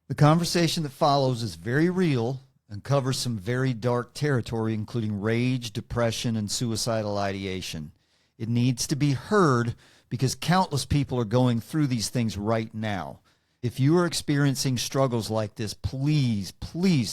The conversation that follows is very real and covers some very dark territory, including rage, depression, and suicidal ideation. It needs to be heard because countless people are going through these things right now. If you are experiencing struggles like this, please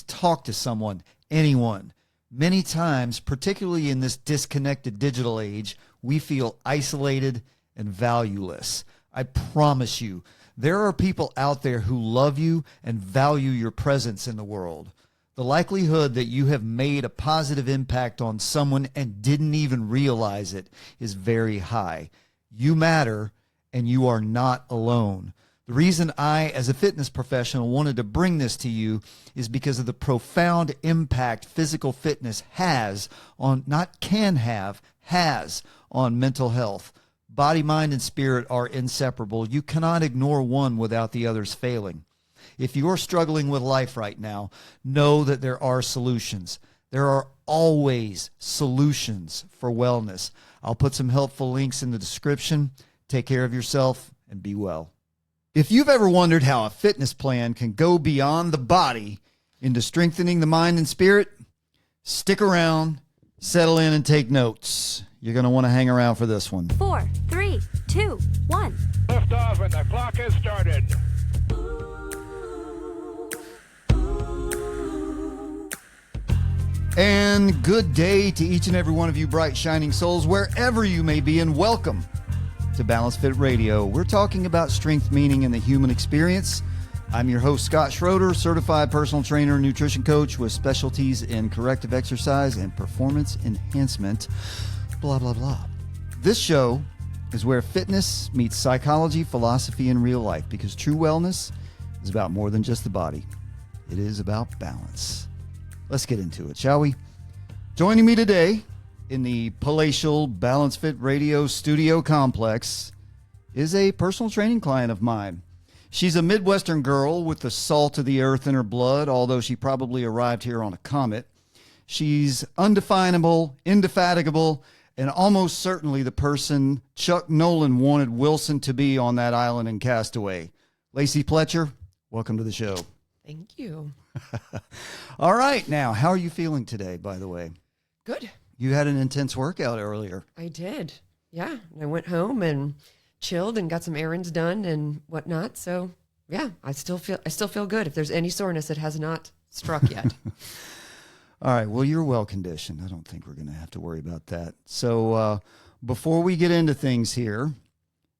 talk to someone, anyone. Many times, particularly in this disconnected digital age, we feel isolated and valueless. I promise you, there are people out there who love you and value your presence in the world. The likelihood that you have made a positive impact on someone and didn't even realize it is very high. You matter, and you are not alone. The reason I, as a fitness professional, wanted to bring this to you is because of the profound impact physical fitness has on, not can have, has on mental health. Body, mind, and spirit are inseparable. You cannot ignore one without the others failing. If you're struggling with life right now, know that there are solutions. There are always solutions for wellness. I'll put some helpful links in the description. Take care of yourself and be well. If you've ever wondered how a fitness plan can go beyond the body into strengthening the mind and spirit, stick around, settle in, and take notes. You're going to want to hang around for this one. 4, 3, 2, 1. Lift off and the clock has started. And good day to each and every one of you bright, shining souls, wherever you may be, and welcome to Balance Fit Radio. We're talking about strength, meaning, and the human experience. I'm your host, Scott Schroeder, certified personal trainer and nutrition coach with specialties in corrective exercise and performance enhancement, blah, blah, blah. This show is where fitness meets psychology, philosophy, and real life, because true wellness is about more than just the body. It is about balance. Let's get into it, shall we? Joining me today in the palatial Balance Fit Radio studio complex is a personal training client of mine. She's a Midwestern girl with the salt of the earth in her blood, although she probably arrived here on a comet. She's undefinable, indefatigable, and almost certainly the person Chuck Nolan wanted Wilson to be on that island in Castaway. Lacey Pletcher, welcome to the show. Thank you. All right. Now, how are you feeling today, by the way? Good. You had an intense workout earlier. I did. Yeah. I went home and chilled and got some errands done and whatnot. So yeah, I still feel good. If there's any soreness, it has not struck yet. All right. Well, you're well conditioned. I don't think we're going to have to worry about that. So before we get into things here,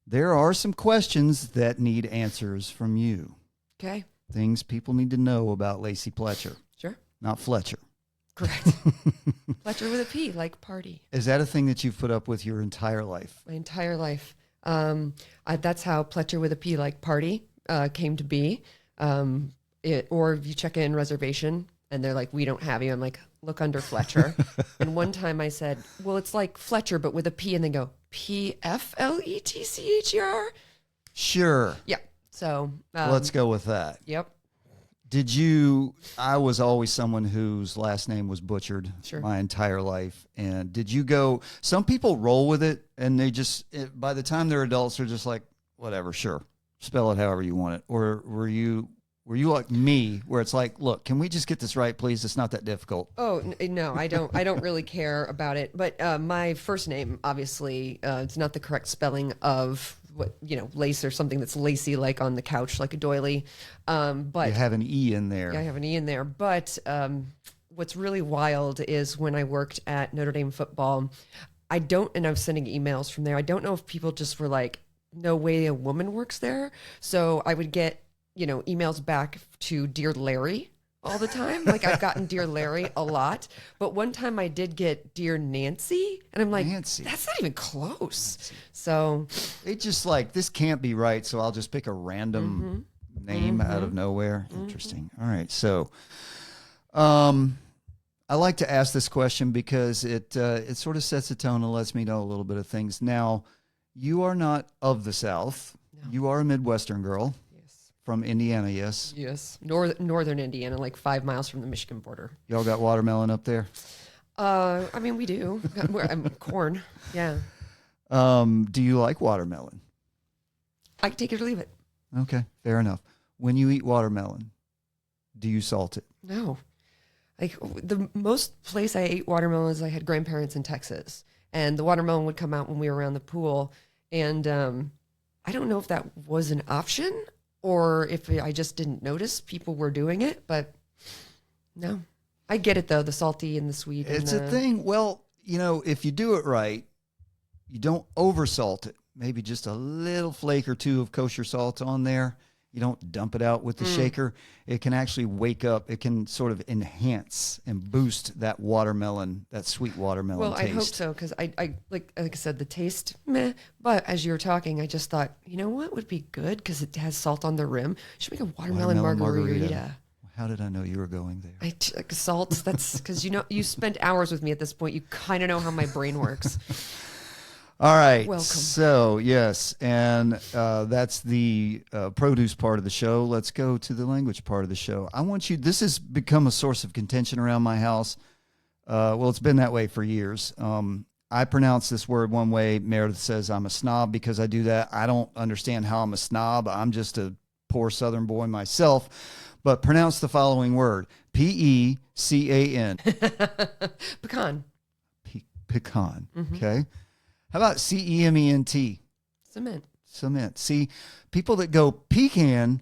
there are some questions that need answers from you. Okay. Things people need to know about Lacey Pletcher. Sure. Not Fletcher. Correct. Pletcher with a P, like party. Is that a thing that you've put up with your entire life? My entire life. That's how Pletcher with a P, like party, came to be. Or if you check in reservation and they're like, we don't have you. I'm like, look under Fletcher. And one time I said, well, it's like Fletcher, but with a P, and they go, Pfletcher? Sure. Yeah. So let's go with that. Yep. I was always someone whose last name was butchered my entire life. And did you go, some people roll with it and they by the time they're adults, they're just like, whatever, sure, spell it however you want it. Or were you like me, where it's like, look, can we just get this right, please? It's not that difficult. Oh, no, I don't really care about it. But my first name, obviously, it's not the correct spelling of lace or something that's lacy, like on the couch, like a doily. But you have an E in there. Yeah, I have an E in there. But what's really wild is when I worked at Notre Dame football, and I was sending emails from there. I don't know if people just were like, no way a woman works there. So I would get, emails back to Dear Larry all the time. Like, I've gotten Dear Larry a lot, but one time I did get Dear Nancy, and I'm like, Nancy, that's not even close. Nancy. So it's just like, this can't be right. So I'll just pick a random name out of nowhere. Interesting. All right. So, I like to ask this question because it sort of sets a tone and lets me know a little bit of things. Now, you are not of the South. No. You are a Midwestern girl. From Indiana, yes? Yes. Northern Indiana, like 5 miles from the Michigan border. Y'all got watermelon up there? We do. Corn, yeah. Do you like watermelon? I can take it or leave it. Okay, fair enough. When you eat watermelon, do you salt it? No. Like the most place I ate watermelon is I had grandparents in Texas, and the watermelon would come out when we were around the pool. And I don't know if that was an option or if I just didn't notice people were doing it, but no. I get it though, the salty and the sweet. It's a thing. Well, if you do it right, you don't oversalt it. Maybe just a little flake or two of kosher salt on there. You don't dump it out with the shaker. It can actually wake up. It can sort of enhance and boost that watermelon, that sweet watermelon taste. Well, I hope so, because I like I said, the taste, meh. But as you were talking, I just thought, you know what would be good? Because it has salt on the rim. Should make a watermelon margarita. How did I know you were going there? Salt, that's because, you spent hours with me at this point. You kind of know how my brain works. All right. Welcome. So, yes, and that's the produce part of the show. Let's go to the language part of the show. This has become a source of contention around my house. Well, it's been that way for years. I pronounce this word one way. Meredith says I'm a snob because I do that. I don't understand how I'm a snob. I'm just a poor Southern boy myself. But pronounce the following word. Pecan. Pecan. Pecan. Mm-hmm. Okay. How about cement? Cement. See, people that go pecan,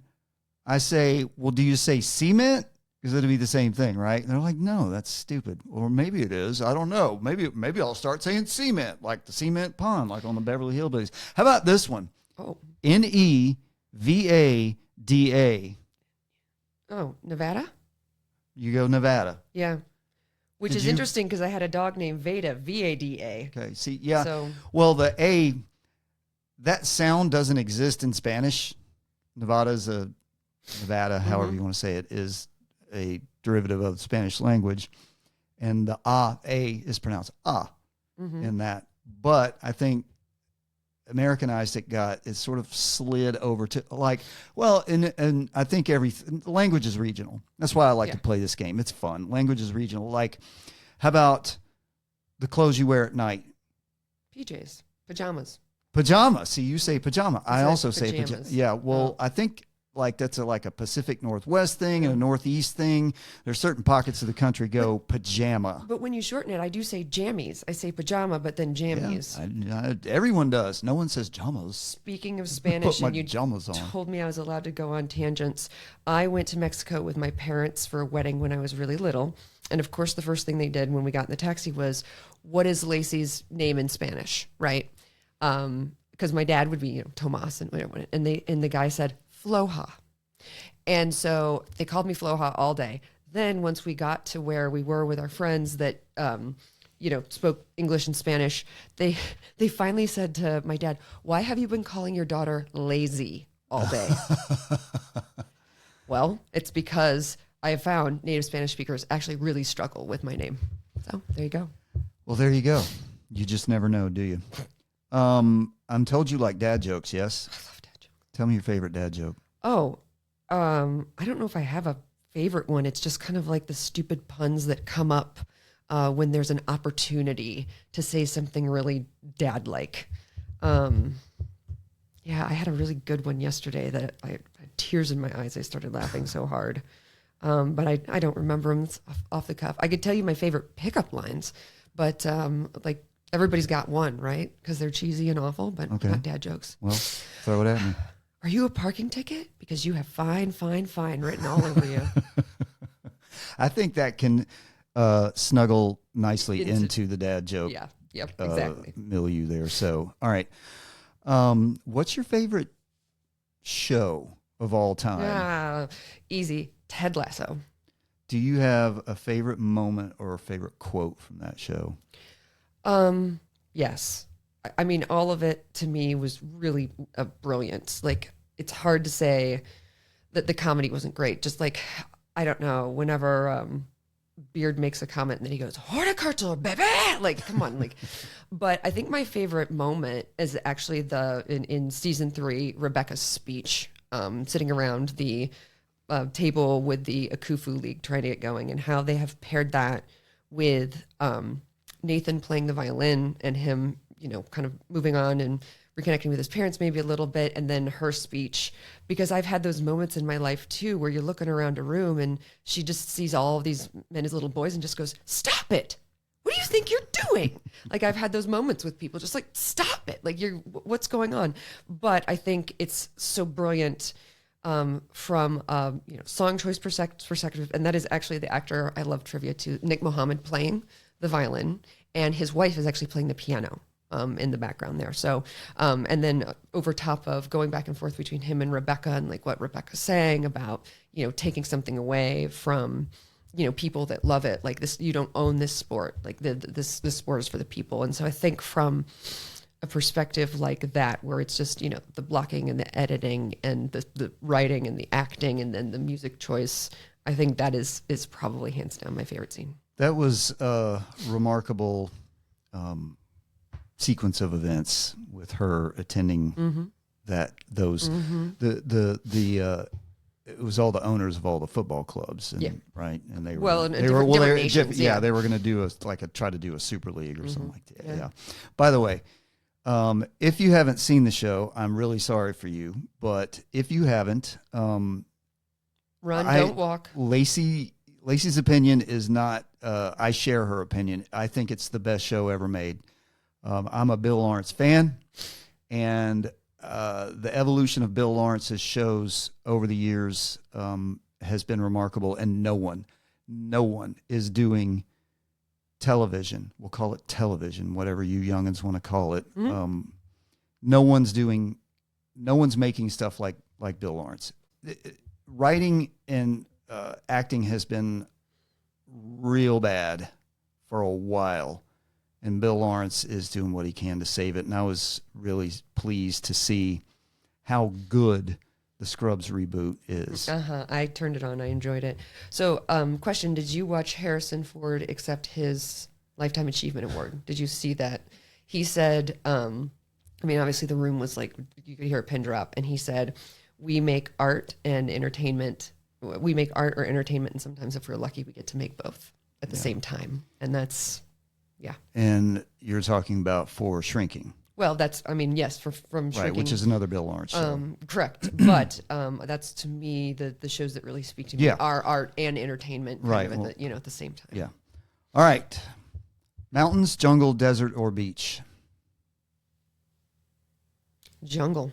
I say, well, do you say cement? Because it'll be the same thing, right? And they're like, no, that's stupid. Or maybe it is. I don't know. Maybe I'll start saying cement, like the cement pond, like on the Beverly Hillbillies. How about this one? Oh. Nevada. Oh, Nevada? You go Nevada. Yeah. Which is interesting because I had a dog named Vada, V-A-D-A. Okay, see, yeah. So, well, the A, that sound doesn't exist in Spanish. Nevada, however you want to say it, is a derivative of the Spanish language. And the A is pronounced in that. But I think Americanized it sort of slid over to and I think language is regional. That's why I like to play this game. It's fun. Language is regional. Like, how about the clothes you wear at night? PJs, pajamas. Pajama. See, you say pajama. I also say pajamas. pajama. Yeah. Well, I think that's a Pacific Northwest thing and a Northeast thing. There's certain pockets of the country go pajama. But when you shorten it, I do say jammies. I say pajama, but then jammies. Yeah, everyone does. No one says jamas. Speaking of Spanish, and you told me I was allowed to go on tangents. I went to Mexico with my parents for a wedding when I was really little. And of course, the first thing they did when we got in the taxi was, what is Lacey's name in Spanish, right? Because my dad would be, Tomas, and the guy said, Floja. And so they called me Floja all day. Then once we got to where we were with our friends that, spoke English and Spanish, they finally said to my dad, why have you been calling your daughter lazy all day? Well, it's because I have found native Spanish speakers actually really struggle with my name. So there you go. Well, there you go. You just never know, do you? I'm told you like dad jokes, yes? I love dad jokes. Tell me your favorite dad joke. Oh, I don't know if I have a favorite one. It's just kind of like the stupid puns that come up when there's an opportunity to say something really dad-like. Yeah, I had a really good one yesterday that I had tears in my eyes. I started laughing so hard. But I don't remember them off the cuff. I could tell you my favorite pickup lines, but everybody's got one, right? Because they're cheesy and awful, but not dad jokes. Well, throw it at me. Are you a parking ticket? Because you have fine, fine, fine written all over you. I think that can snuggle nicely into the dad joke. Yeah, yep, exactly. Milieu there. So, all right. What's your favorite show of all time? Easy. Ted Lasso. Do you have a favorite moment or a favorite quote from that show? Yes. I mean, all of it to me was really brilliant. Like, it's hard to say that the comedy wasn't great. Just like, I don't know, whenever Beard makes a comment and then he goes, horticulture, baby! Like, come on. But I think my favorite moment is actually in season 3, Rebecca's speech, sitting around the table with the Akufu League trying to get going, and how they have paired that with Nathan playing the violin and him, kind of moving on and reconnecting with his parents maybe a little bit, and then her speech, because I've had those moments in my life too where you're looking around a room and she just sees all of these men as little boys and just goes, "Stop it. What do you think you're doing?" Like, I've had those moments with people just like, "Stop it. Like, what's going on?" But I think it's so brilliant from song choice perspective, and that is actually the actor, I love trivia too, Nick Mohammed, playing the violin, and his wife is actually playing the piano in the background there. So, and then over top of going back and forth between him and Rebecca, and like what Rebecca's saying about, taking something away from, people that love it, like this, you don't own this sport, like this sport is for the people. And so I think from a perspective like that, where it's just, the blocking and the editing and the writing and the acting and then the music choice, I think that is probably hands down my favorite scene. That was a remarkable sequence of events with her attending those it was all the owners of all the football clubs, and, right? And they were they were going to do try to do a super league or something like that. Yeah. By the way, if you haven't seen the show, I'm really sorry for you, but if you haven't, run, don't walk. Lacey's opinion is not. I share her opinion. I think it's the best show ever made. I'm a Bill Lawrence fan, and the evolution of Bill Lawrence's shows over the years has been remarkable, and no one is doing television. We'll call it television, whatever you youngins want to call it. No one's making stuff like Bill Lawrence. Writing and acting has been real bad for a while, and Bill Lawrence is doing what he can to save it. And I was really pleased to see how good the Scrubs reboot is. I turned it on. I enjoyed it. So, question, did you watch Harrison Ford accept his Lifetime Achievement Award? Did you see that? He said, obviously the room was like, you could hear a pin drop, and he said, we make art and entertainment. We make art or entertainment, and sometimes if we're lucky, we get to make both at the same time. And that's, yeah. And you're talking about For Shrinking. Well, that's, yes, from Shrinking. Right, which is another Bill Lawrence show. Correct. But that's, to me, the shows that really speak to me are art and entertainment right. At the same time. Yeah. All right. Mountains, jungle, desert, or beach? Jungle.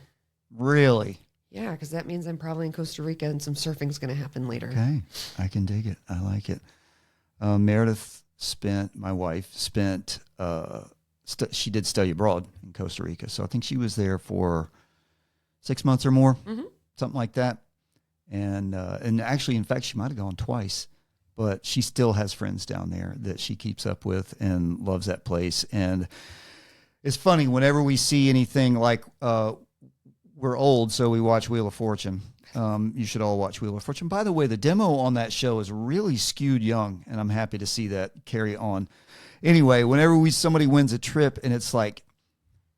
Really? Yeah, because that means I'm probably in Costa Rica and some surfing's going to happen later. Okay. I can dig it. I like it. Meredith my wife spent, she did study abroad in Costa Rica. So I think she was there for 6 months or more, something like that. And actually, in fact, she might have gone twice, but she still has friends down there that she keeps up with and loves that place. And it's funny, whenever we see anything like, we're old, so we watch Wheel of Fortune. You should all watch Wheel of Fortune. By the way, the demo on that show is really skewed young, and I'm happy to see that carry on. Anyway, whenever somebody wins a trip and it's like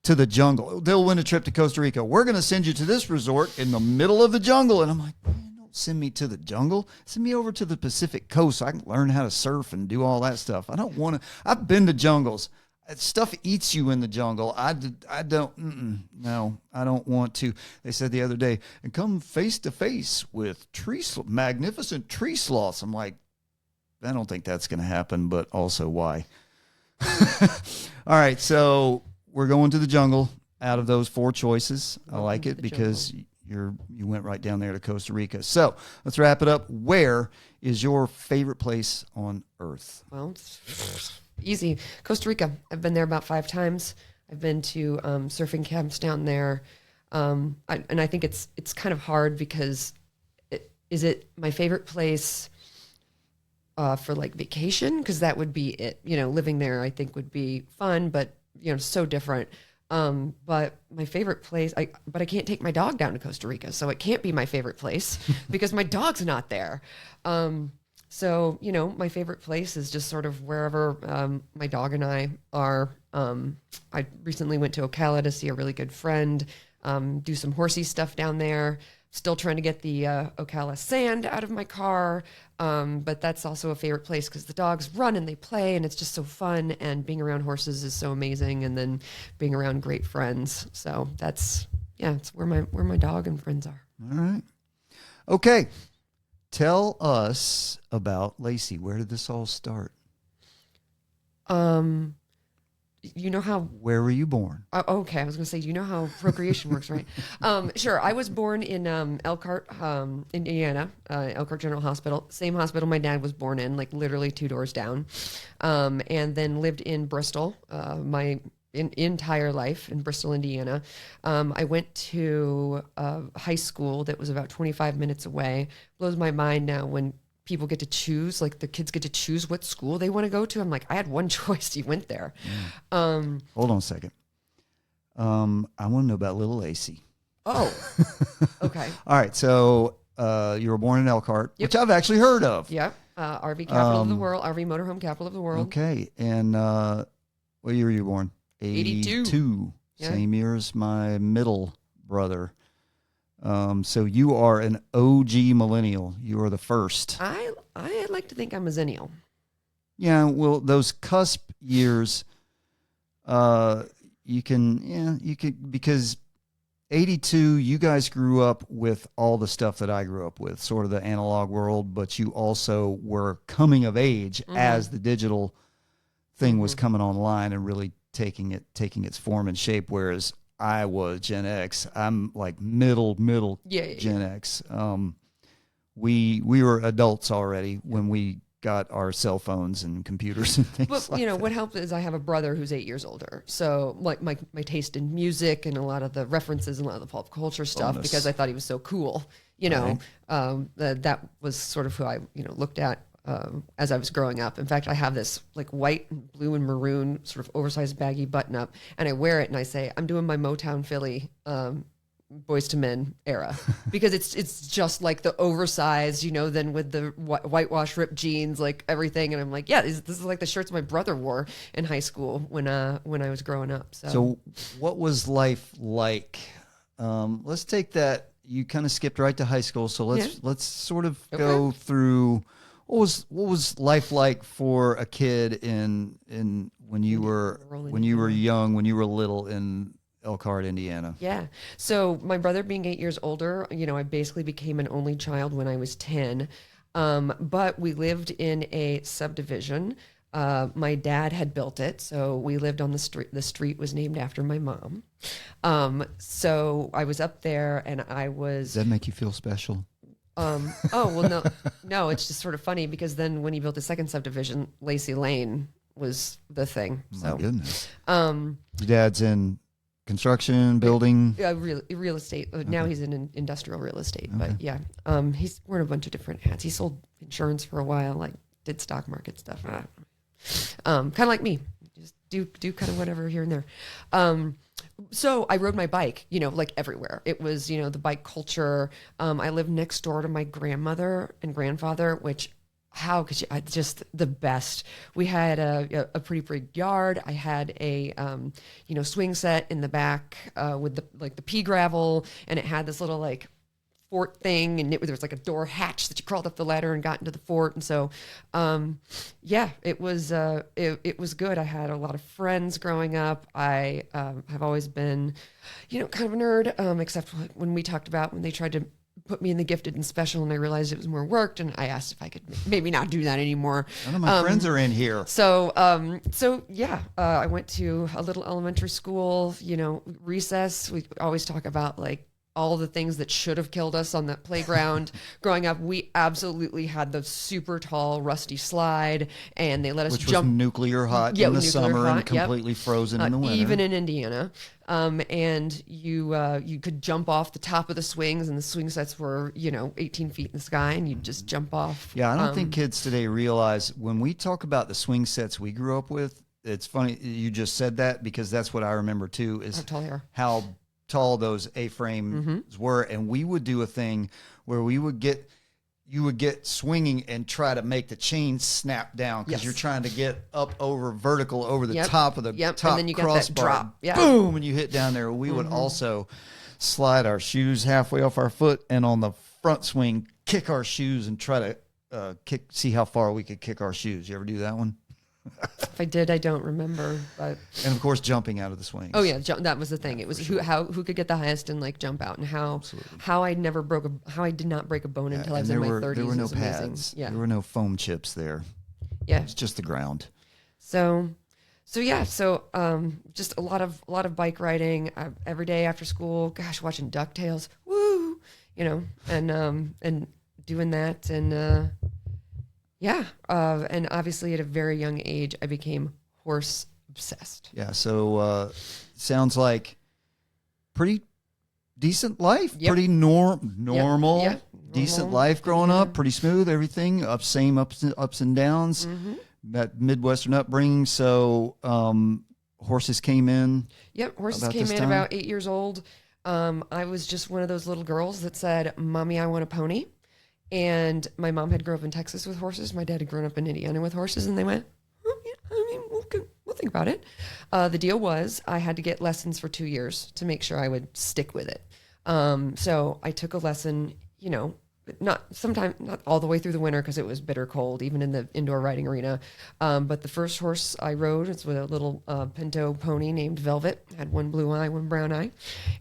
to the jungle, they'll win a trip to Costa Rica. We're going to send you to this resort in the middle of the jungle. And I'm like, man, don't send me to the jungle. Send me over to the Pacific coast so I can learn how to surf and do all that stuff. I don't want to. I've been to jungles. Stuff eats you in the jungle. I don't, no, I don't want to. They said the other day, and come face to face with magnificent tree sloths. I'm like, I don't think that's going to happen, but also why? All right, so we're going to the jungle out of those 4 choices. I like it because you went right down there to Costa Rica. So let's wrap it up. Where is your favorite place on earth? Well, easy. Costa Rica. I've been there about 5 times. I've been to surfing camps down there. And I think it's kind of hard because is it my favorite place for like vacation? Because that would be it. Living there I think would be fun, but so different. But my favorite place, I can't take my dog down to Costa Rica, so it can't be my favorite place because my dog's not there. So, my favorite place is just sort of wherever my dog and I are. I recently went to Ocala to see a really good friend, do some horsey stuff down there. Still trying to get the Ocala sand out of my car. But that's also a favorite place because the dogs run and they play and it's just so fun. And being around horses is so amazing. And then being around great friends. So it's where my dog and friends are. All right. Okay. Tell us about Lacey. Where did this all start? You know how... Where were you born? Okay, I was going to say, you know how procreation works, right? Sure. I was born in Elkhart, Indiana, Elkhart General Hospital. Same hospital my dad was born in, like literally 2 doors down. And then lived in Bristol my entire life in Bristol, Indiana. I went to high school that was about 25 minutes away. Blows my mind now when people get to choose, like the kids get to choose what school they want to go to. I'm like, I had one choice. You went there. Hold on a second. I want to know about little Lacey. Oh, okay. All right. So you were born in Elkhart, which I've actually heard of. Yeah. RV capital of the world, RV motorhome capital of the world. Okay. And what year were you born? 82. Yeah. Same year as my middle brother. So you are an OG millennial. You are the first. I like to think I'm a zennial. Yeah, well, those cusp years, you can because 82, you guys grew up with all the stuff that I grew up with, sort of the analog world, but you also were coming of age as the digital thing was coming online and really taking its form and shape, whereas I was Gen X. I'm like middle Gen X. We were adults already when we got our cell phones and computers and things. But like that. what helped is I have a brother who's 8 years older. So like my taste in music and a lot of the references and a lot of the pop culture stuff, because I thought he was so cool. That was sort of who I looked at as I was growing up. In fact, I have this like white and blue and maroon sort of oversized baggy button up, and I wear it and I say, I'm doing my Motown Philly Boys to Men era, because it's just like the oversized, then with the whitewash ripped jeans, like everything. And I'm like, yeah, this is like the shirts my brother wore in high school when I was growing up. So what was life like? Let's take that. You kind of skipped right to high school. So let's sort of go through what was life like for a kid in when you were young, when you were little in Elkhart, Indiana? Yeah. So my brother being 8 years older, I basically became an only child when I was 10. But we lived in a subdivision. My dad had built it, so we lived on the street. The street was named after my mom. So I was up there, and I was... Does that make you feel special? No, it's just sort of funny because then when he built the second subdivision, Lacey Lane was the thing. So, my goodness. Your dad's in construction, building? Real estate. Now he's in industrial real estate. Okay. But yeah, he's worn a bunch of different hats. He sold insurance for a while, like did stock market stuff. Kind of like me. Just do kind of whatever here and there. So I rode my bike, like everywhere. It was, the bike culture. I lived next door to my grandmother and grandfather, which how could you, just the best. We had a pretty big yard. I had a, swing set in the back with the pea gravel, and it had this little fort thing, and there was like a door hatch that you crawled up the ladder and got into the fort. And so, it was good. I had a lot of friends growing up. I have always been, kind of a nerd, except when we talked about when they tried to put me in the gifted and special, and I realized it was more work, and I asked if I could maybe not do that anymore. None of my friends are in here. So I went to a little elementary school, recess. We always talk about all the things that should have killed us on that playground. Growing up, we absolutely had the super tall, rusty slide, and they let us jump. Which was nuclear hot in the summer and completely frozen in the winter. Even in Indiana. And you could jump off the top of the swings, and the swing sets were, 18 feet in the sky, and you'd just jump off. Yeah, I don't think kids today realize when we talk about the swing sets we grew up with, it's funny you just said that, because that's what I remember too, is how tall those A-frames were. And we would do a thing where you would get swinging and try to make the chain snap down, because you're trying to get up vertical over the top of the top and then you crossbar. Got that drop. Yeah. Boom, and you hit down there. We would also slide our shoes halfway off our foot, and on the front swing, kick our shoes and try to see how far we could kick our shoes. You ever do that one? If I did, I don't remember. But And of course, jumping out of the swings. oh yeah, that was the thing. It was who could get the highest and like jump out, and how I did not break a bone until I was in my 30s. There were no was pads. amazing. Yeah, There were no foam chips there. yeah. It's just the ground. So just a lot of bike riding every day after school. Gosh, watching DuckTales, woo, and doing that, and and obviously at a very young age, I became horse obsessed. Yeah. So sounds like pretty decent life. Yep. Pretty normal. Yeah. Decent Normal. life growing up. Pretty smooth. Everything ups and downs. Mm-hmm. That Midwestern upbringing. So horses came in. Yep, horses About came this in time? about 8 years old. I was just one of those little girls that said, "Mommy, I want a pony." And my mom had grown up in Texas with horses. My dad had grown up in Indiana with horses, and they went, "Oh, yeah, I mean, we'll think about it." The deal was I had to get lessons for 2 years to make sure I would stick with it. So I took a lesson, not all the way through the winter because it was bitter cold, even in the indoor riding arena. But the first horse I rode was with a little pinto pony named Velvet. Had one blue eye, one brown eye.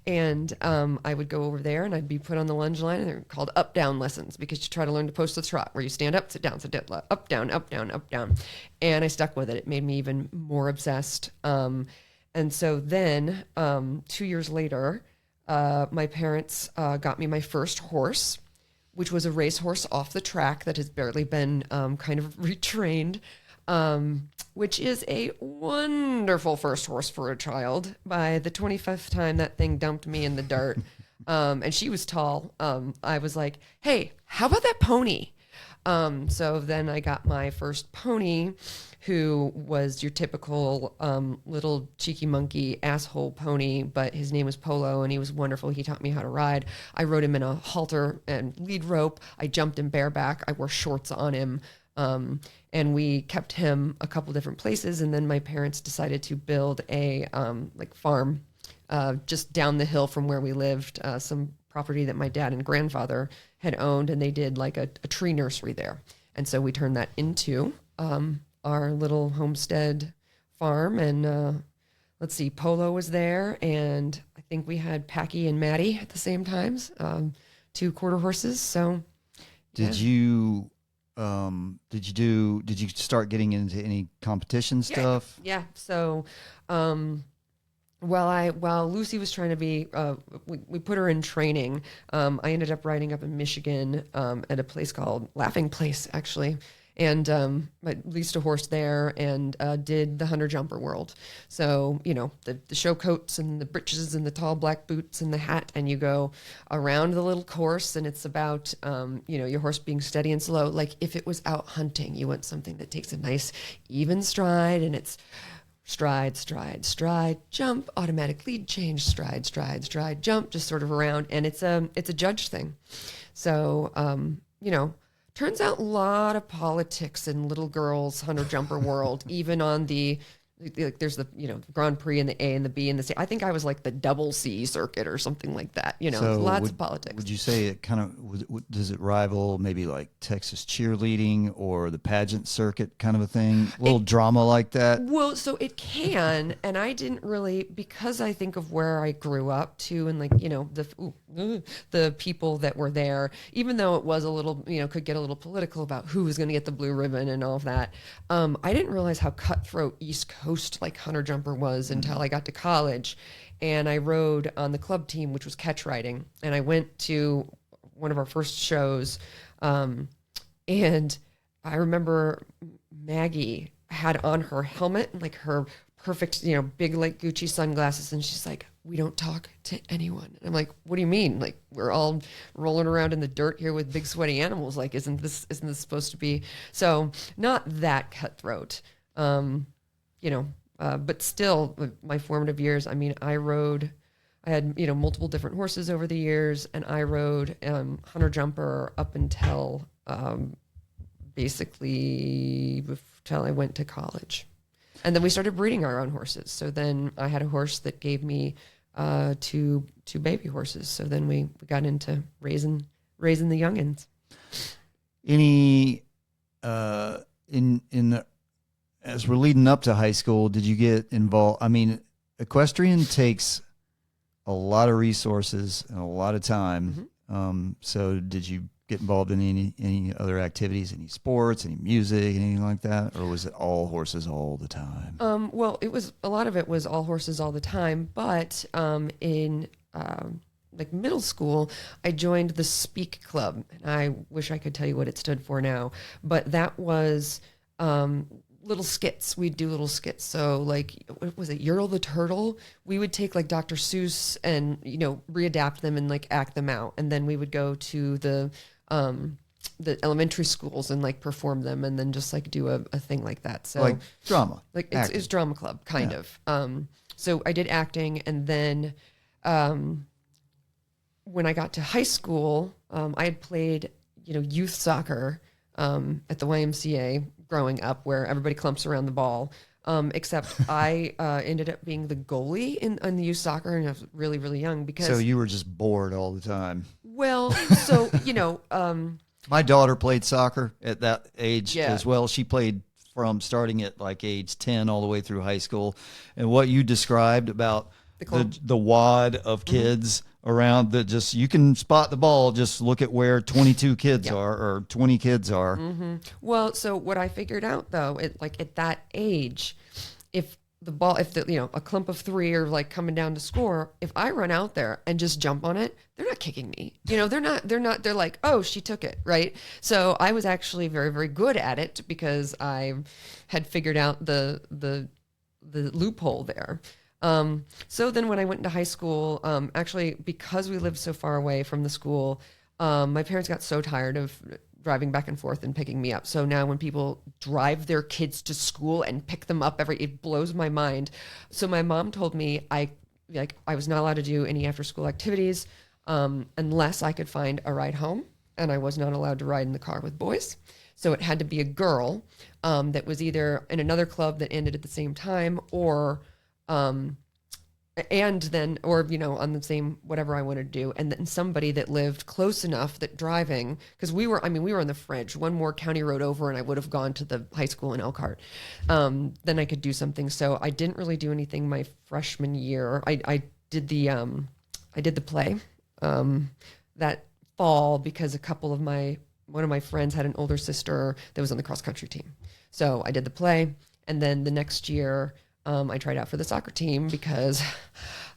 And I would go over there and I'd be put on the lunge line, and they're called up-down lessons because you try to learn to post the trot where you stand up, sit down, up, down, up, down, up, down. And I stuck with it. It made me even more obsessed. And so then 2 years later, my parents got me my first horse, which was a racehorse off the track that has barely been kind of retrained, which is a wonderful first horse for a child. By the 25th time that thing dumped me in the dirt, and she was tall, I was like, "Hey, how about that pony?" So then I got my first pony, who was your typical little cheeky monkey asshole pony, but his name was Polo, and he was wonderful. He taught me how to ride. I rode him in a halter and lead rope. I jumped him bareback. I wore shorts on him, and we kept him a couple different places. And then my parents decided to build a farm just down the hill from where we lived, some property that my dad and grandfather had owned, and they did like a tree nursery there. And so we turned that into our little homestead farm. And let's see, Polo was there, and I think we had Packy and Maddie at the same times, 2 quarter horses. So Did you start getting into any competition stuff? Yeah. So while Lucy was trying to be, we put her in training. I ended up riding up in Michigan at a place called Laughing Place, actually. And I leased a horse there and did the hunter jumper world. So, the show coats and the breeches and the tall black boots and the hat, and you go around the little course, and it's about, your horse being steady and slow. Like if it was out hunting, you want something that takes a nice even stride, and it's stride, stride, stride, jump, automatic lead change, stride, stride, stride, jump, just sort of around. And it's a judge thing. So, turns out a lot of politics in little girls' hunter jumper world, even on the, there's the, Grand Prix and the A and the B and the C. I think I was like the double C circuit or something like that. So lots of politics. Would you say it kind of, does it rival maybe like Texas cheerleading or the pageant circuit kind of a thing? A little drama like that? Well, so it can, and I didn't really, because I think of where I grew up too, and the people that were there, even though it was a little, could get a little political about who was going to get the blue ribbon and all of that. I didn't realize how cutthroat East Coast like hunter jumper was until I got to college, and I rode on the club team, which was catch riding. And I went to one of our first shows, and I remember Maggie had on her helmet, like her perfect, big like Gucci sunglasses, and she's like, "We don't talk to anyone." And I'm like, "What do you mean? Like we're all rolling around in the dirt here with big sweaty animals? Like isn't this supposed to be?" So not that cutthroat, but still my formative years. I mean, I had multiple different horses over the years, and I rode hunter jumper up until basically until I went to college. And then we started breeding our own horses. So then I had a horse that gave me two baby horses. So then we got into raising the youngins. Any as we're leading up to high school, did you get involved? I mean, equestrian takes a lot of resources and a lot of time. So did you get involved in any other activities, any sports, any music, anything like that? Or was it all horses all the time? Well, a lot of it was all horses all the time, but in like middle school, I joined the Speak Club. And I wish I could tell you what it stood for now, but that was little skits. We'd do little skits. So like, what was it? Ural the Turtle. We would take like Dr. Seuss and, readapt them and like act them out. And then we would go to the elementary schools and like perform them and then just like do a thing like that. So like drama, like it's drama club kind of. So I did acting. And then, when I got to high school, I had played, youth soccer, at the YMCA growing up where everybody clumps around the ball. Except I ended up being the goalie in the youth soccer, and I was really, really young because. So you were just bored all the time. Well, so my daughter played soccer at that age Yeah. as well. She played from starting at like age 10 all the way through high school. And what you described about the wad of kids around that just you can spot the ball, just look at where 22 kids are or 20 kids are. Well, so what I figured out though, at that age, if a clump of three are like coming down to score, if I run out there and just jump on it, they're not kicking me. They're like, oh, she took it, right? So I was actually very, very good at it because I had figured out the loophole there. So then when I went into high school, actually because we lived so far away from the school, my parents got so tired of driving back and forth and picking me up. So now when people drive their kids to school and pick them up it blows my mind. So my mom told me I was not allowed to do any after school activities, unless I could find a ride home, and I was not allowed to ride in the car with boys. So it had to be a girl, that was either in another club that ended at the same time or, on the same, whatever I wanted to do. And then somebody that lived close enough that driving, because we were on the fringe, one more county road over and I would have gone to the high school in Elkhart. Then I could do something. So I didn't really do anything my freshman year. I did the play, that fall because one of my friends had an older sister that was on the cross country team. So I did the play. And then the next year, I tried out for the soccer team because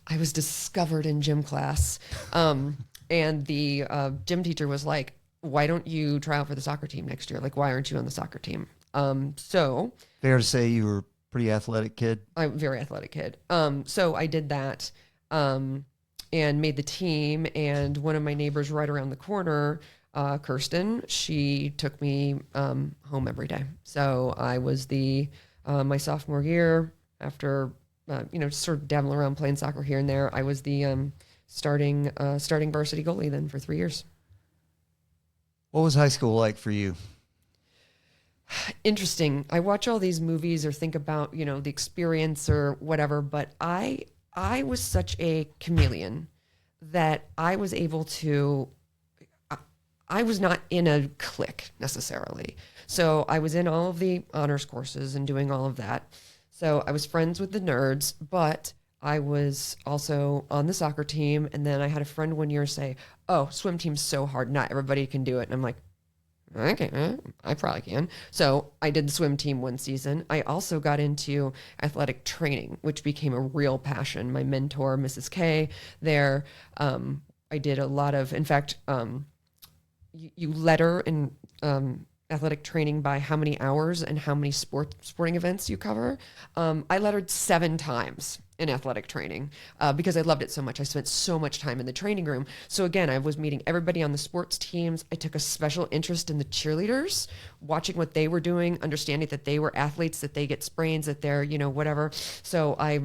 I was discovered in gym class. And the gym teacher was like, why don't you try out for the soccer team next year? Like, why aren't you on the soccer team? So Fair to say you were a pretty athletic kid. I'm a very athletic kid. So I did that, and made the team. And one of my neighbors right around the corner, Kirsten, she took me home every day. So I was my sophomore year, after sort of dabbling around playing soccer here and there, I was the starting varsity goalie then for 3 years. What was high school like for you? Interesting. I watch all these movies or think about the experience or whatever, but I was such a chameleon that I was able to. I was not in a clique necessarily, so I was in all of the honors courses and doing all of that. So I was friends with the nerds, but I was also on the soccer team. And then I had a friend one year say, oh, swim team's so hard. Not everybody can do it. And I'm like, okay, I probably can. So I did the swim team one season. I also got into athletic training, which became a real passion. My mentor, Mrs. K, there, I did a lot of, in fact, you letter in athletic training by how many hours and how many sporting events you cover. I lettered 7 times in athletic training because I loved it so much. I spent so much time in the training room. So again, I was meeting everybody on the sports teams. I took a special interest in the cheerleaders, watching what they were doing, understanding that they were athletes, that they get sprains, that they're, whatever. So I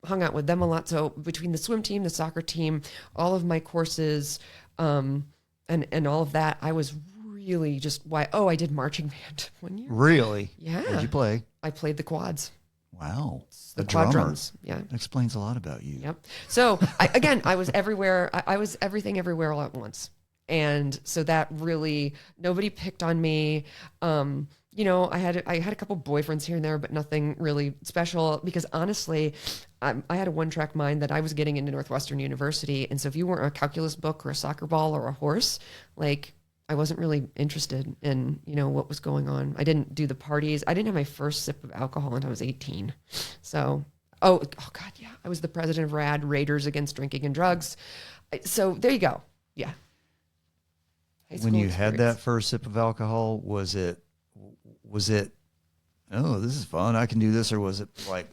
hung out with them a lot. So between the swim team, the soccer team, all of my courses, and all of that, I was really I did marching band one year. Really? Yeah. What'd you play? I played the quads. Wow. The A quad drummer. drums. Yeah. That explains a lot about you. Yep. So I was everywhere. I was everything everywhere all at once. And so that really, nobody picked on me. I had a couple boyfriends here and there, but nothing really special because honestly, I had a one-track mind that I was getting into Northwestern University. And so if you weren't a calculus book or a soccer ball or a horse, like I wasn't really interested in, what was going on. I didn't do the parties. I didn't have my first sip of alcohol until I was 18. So, oh God, yeah. I was the president of RAD, Raiders Against Drinking and Drugs. So there you go. Yeah. When you had that first sip of alcohol, was it, oh, this is fun, I can do this, or was it like,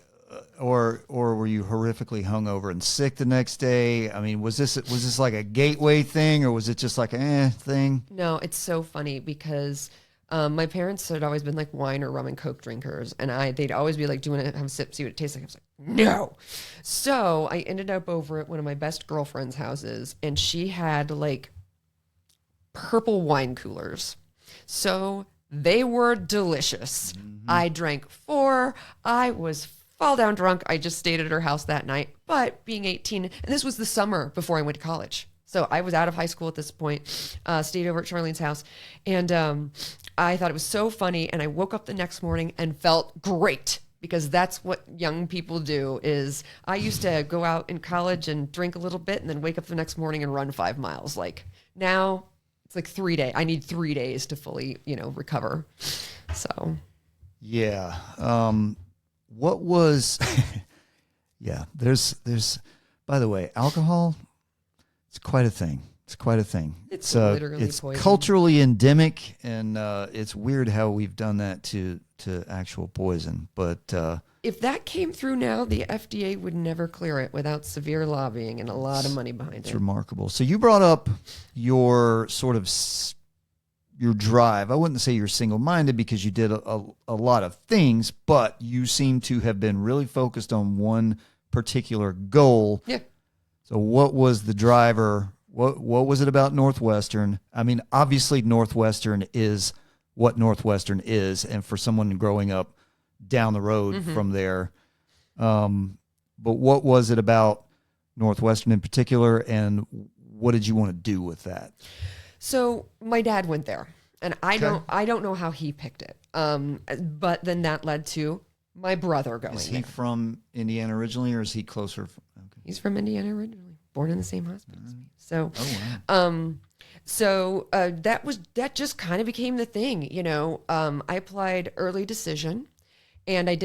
or were you horrifically hungover and sick the next day? I mean, was this like a gateway thing, or was it just like thing? No, it's so funny because my parents had always been like wine or rum and Coke drinkers, and they'd always be like, "Do you want to have a sip, see what it tastes like?" I was like, "No." So I ended up over at one of my best girlfriend's houses, and she had like purple wine coolers. So they were delicious. Mm-hmm. I drank 4. I was fall down drunk. I just stayed at her house that night. But being 18, and this was the summer before I went to college. So I was out of high school at this point, stayed over at Charlene's house. And I thought it was so funny. And I woke up the next morning and felt great because that's what young people do. Is I used to go out in college and drink a little bit and then wake up the next morning and run 5 miles. Like now it's like 3 days. I need 3 days to fully, recover. So. Yeah. What was, yeah, there's, by the way, alcohol, it's quite a thing. It's literally it's poison. Culturally endemic, and it's weird how we've done that to actual poison. But if that came through now, the FDA would never clear it without severe lobbying and a lot of money behind it. It's remarkable. So you brought up your sort of your drive. I wouldn't say you're single-minded because you did a lot of things, but you seem to have been really focused on one particular goal. Yeah. So what was the driver? What was it about Northwestern? I mean, obviously Northwestern is what Northwestern is, and for someone growing up down the road from there. But what was it about Northwestern in particular, and what did you want to do with that? So my dad went there, and I don't know how he picked it. But then that led to my brother going. Is he from Indiana originally, or is he closer? Okay. He's from Indiana originally, born in the same hospital as me. So, that just kind of became the thing, I applied early decision, and I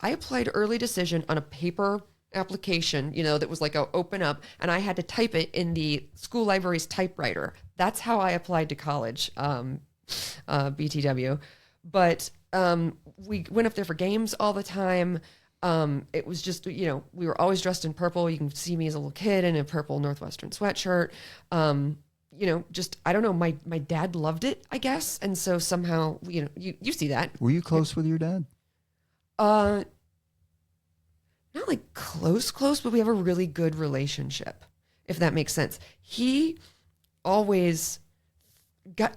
applied early decision on a paper application, that was like a open up, and I had to type it in the school library's typewriter. That's how I applied to college, BTW. But we went up there for games all the time. It was just, we were always dressed in purple. You can see me as a little kid in a purple Northwestern sweatshirt. Just, I don't know, my dad loved it, I guess. And so somehow, you see that. Were you close with your dad? Not like close, but we have a really good relationship, if that makes sense. He always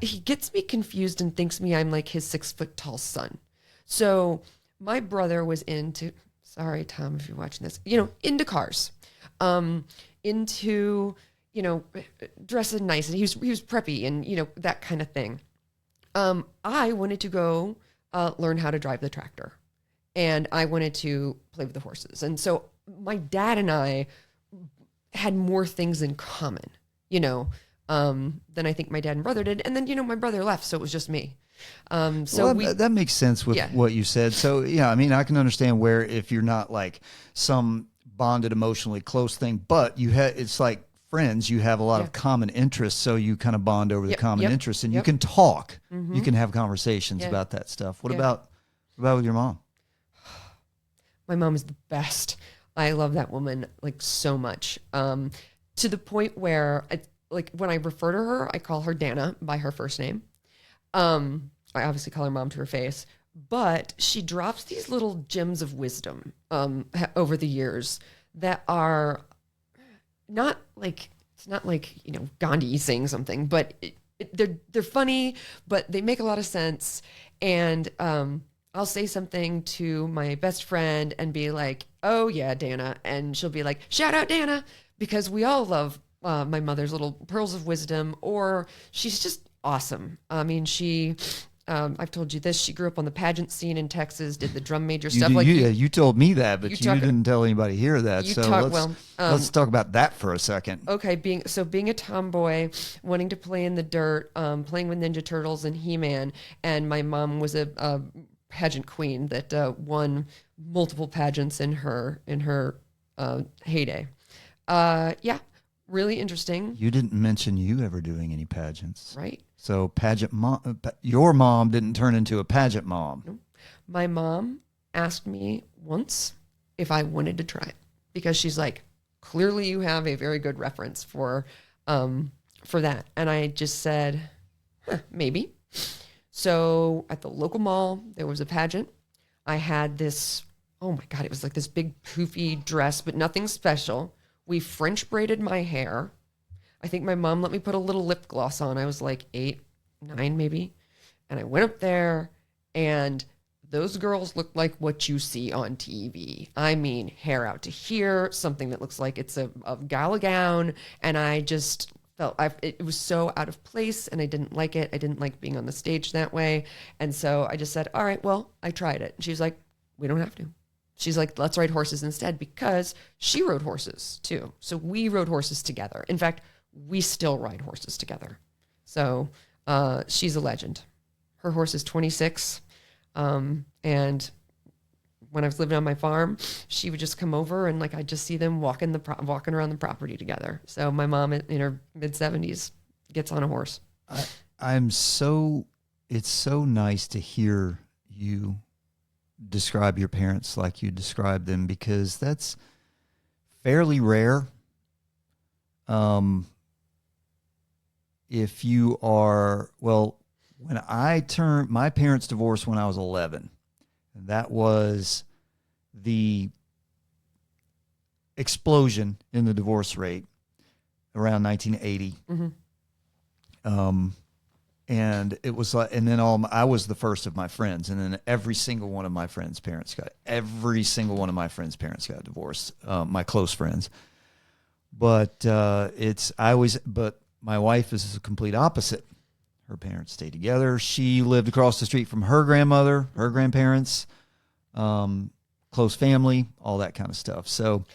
he gets me confused and thinks I'm like his 6-foot tall son. So my brother was into, sorry, Tom, if you're watching this, into cars, into, dressing nice. And he was preppy and, that kind of thing. I wanted to go learn how to drive the tractor. And I wanted to play with the horses. And so my dad and I had more things in common, than I think my dad and brother did. And then, my brother left, so it was just me. That makes sense with what you said. So, yeah, I mean, I can understand where if you're not like some bonded emotionally close thing, but it's like friends, you have a lot of common interests, so you kind of bond over the common interests, and you can talk. You can have conversations about that stuff. What about with your mom? My mom is the best. I love that woman like so much. To the point where when I refer to her, I call her Dana by her first name. I obviously call her mom to her face, but she drops these little gems of wisdom over the years that are not like, it's not like, Gandhi saying something, but they're funny, but they make a lot of sense. And I'll say something to my best friend and be like, oh yeah, Dana. And she'll be like, shout out Dana, because we all love my mother's little pearls of wisdom, or she's just awesome. I mean, I've told you this, she grew up on the pageant scene in Texas, did the drum major stuff. You told me that, but you didn't tell anybody here that. So let's talk about that for a second. Okay, being a tomboy, wanting to play in the dirt, playing with Ninja Turtles and He-Man, and my mom was a pageant queen that won multiple pageants in her heyday. Yeah, really interesting. You didn't mention you ever doing any pageants, right? So your mom didn't turn into a pageant mom. No. My mom asked me once if I wanted to try it because she's like, clearly you have a very good reference for that, and I just said, maybe. So at the local mall, there was a pageant. I had this, oh my God, it was like this big poofy dress, but nothing special. We French braided my hair. I think my mom let me put a little lip gloss on. I was like 8, 9 maybe. And I went up there and those girls looked like what you see on TV. I mean, hair out to here, something that looks like it's a gala gown. And I just felt it was so out of place and I didn't like it. I didn't like being on the stage that way. And so I just said, all right, well, I tried it. And she was like, we don't have to. She's like, let's ride horses instead, because she rode horses too. So we rode horses together. In fact, we still ride horses together. So she's a legend. Her horse is 26. And when I was living on my farm, she would just come over and I'd just see them walking around the property together. So my mom in her mid-70s gets on a horse. It's so nice to hear you describe your parents like you describe them, because that's fairly rare. If you are, when my parents divorced when I was 11, and that was the explosion in the divorce rate around 1980. Mm-hmm. And it was like, and then I was the first of my friends, and then every single one of my friends' parents got divorced. My close friends, but my wife is the complete opposite. Her parents stayed together. She lived across the street from her grandmother, her grandparents, close family, all that kind of stuff. So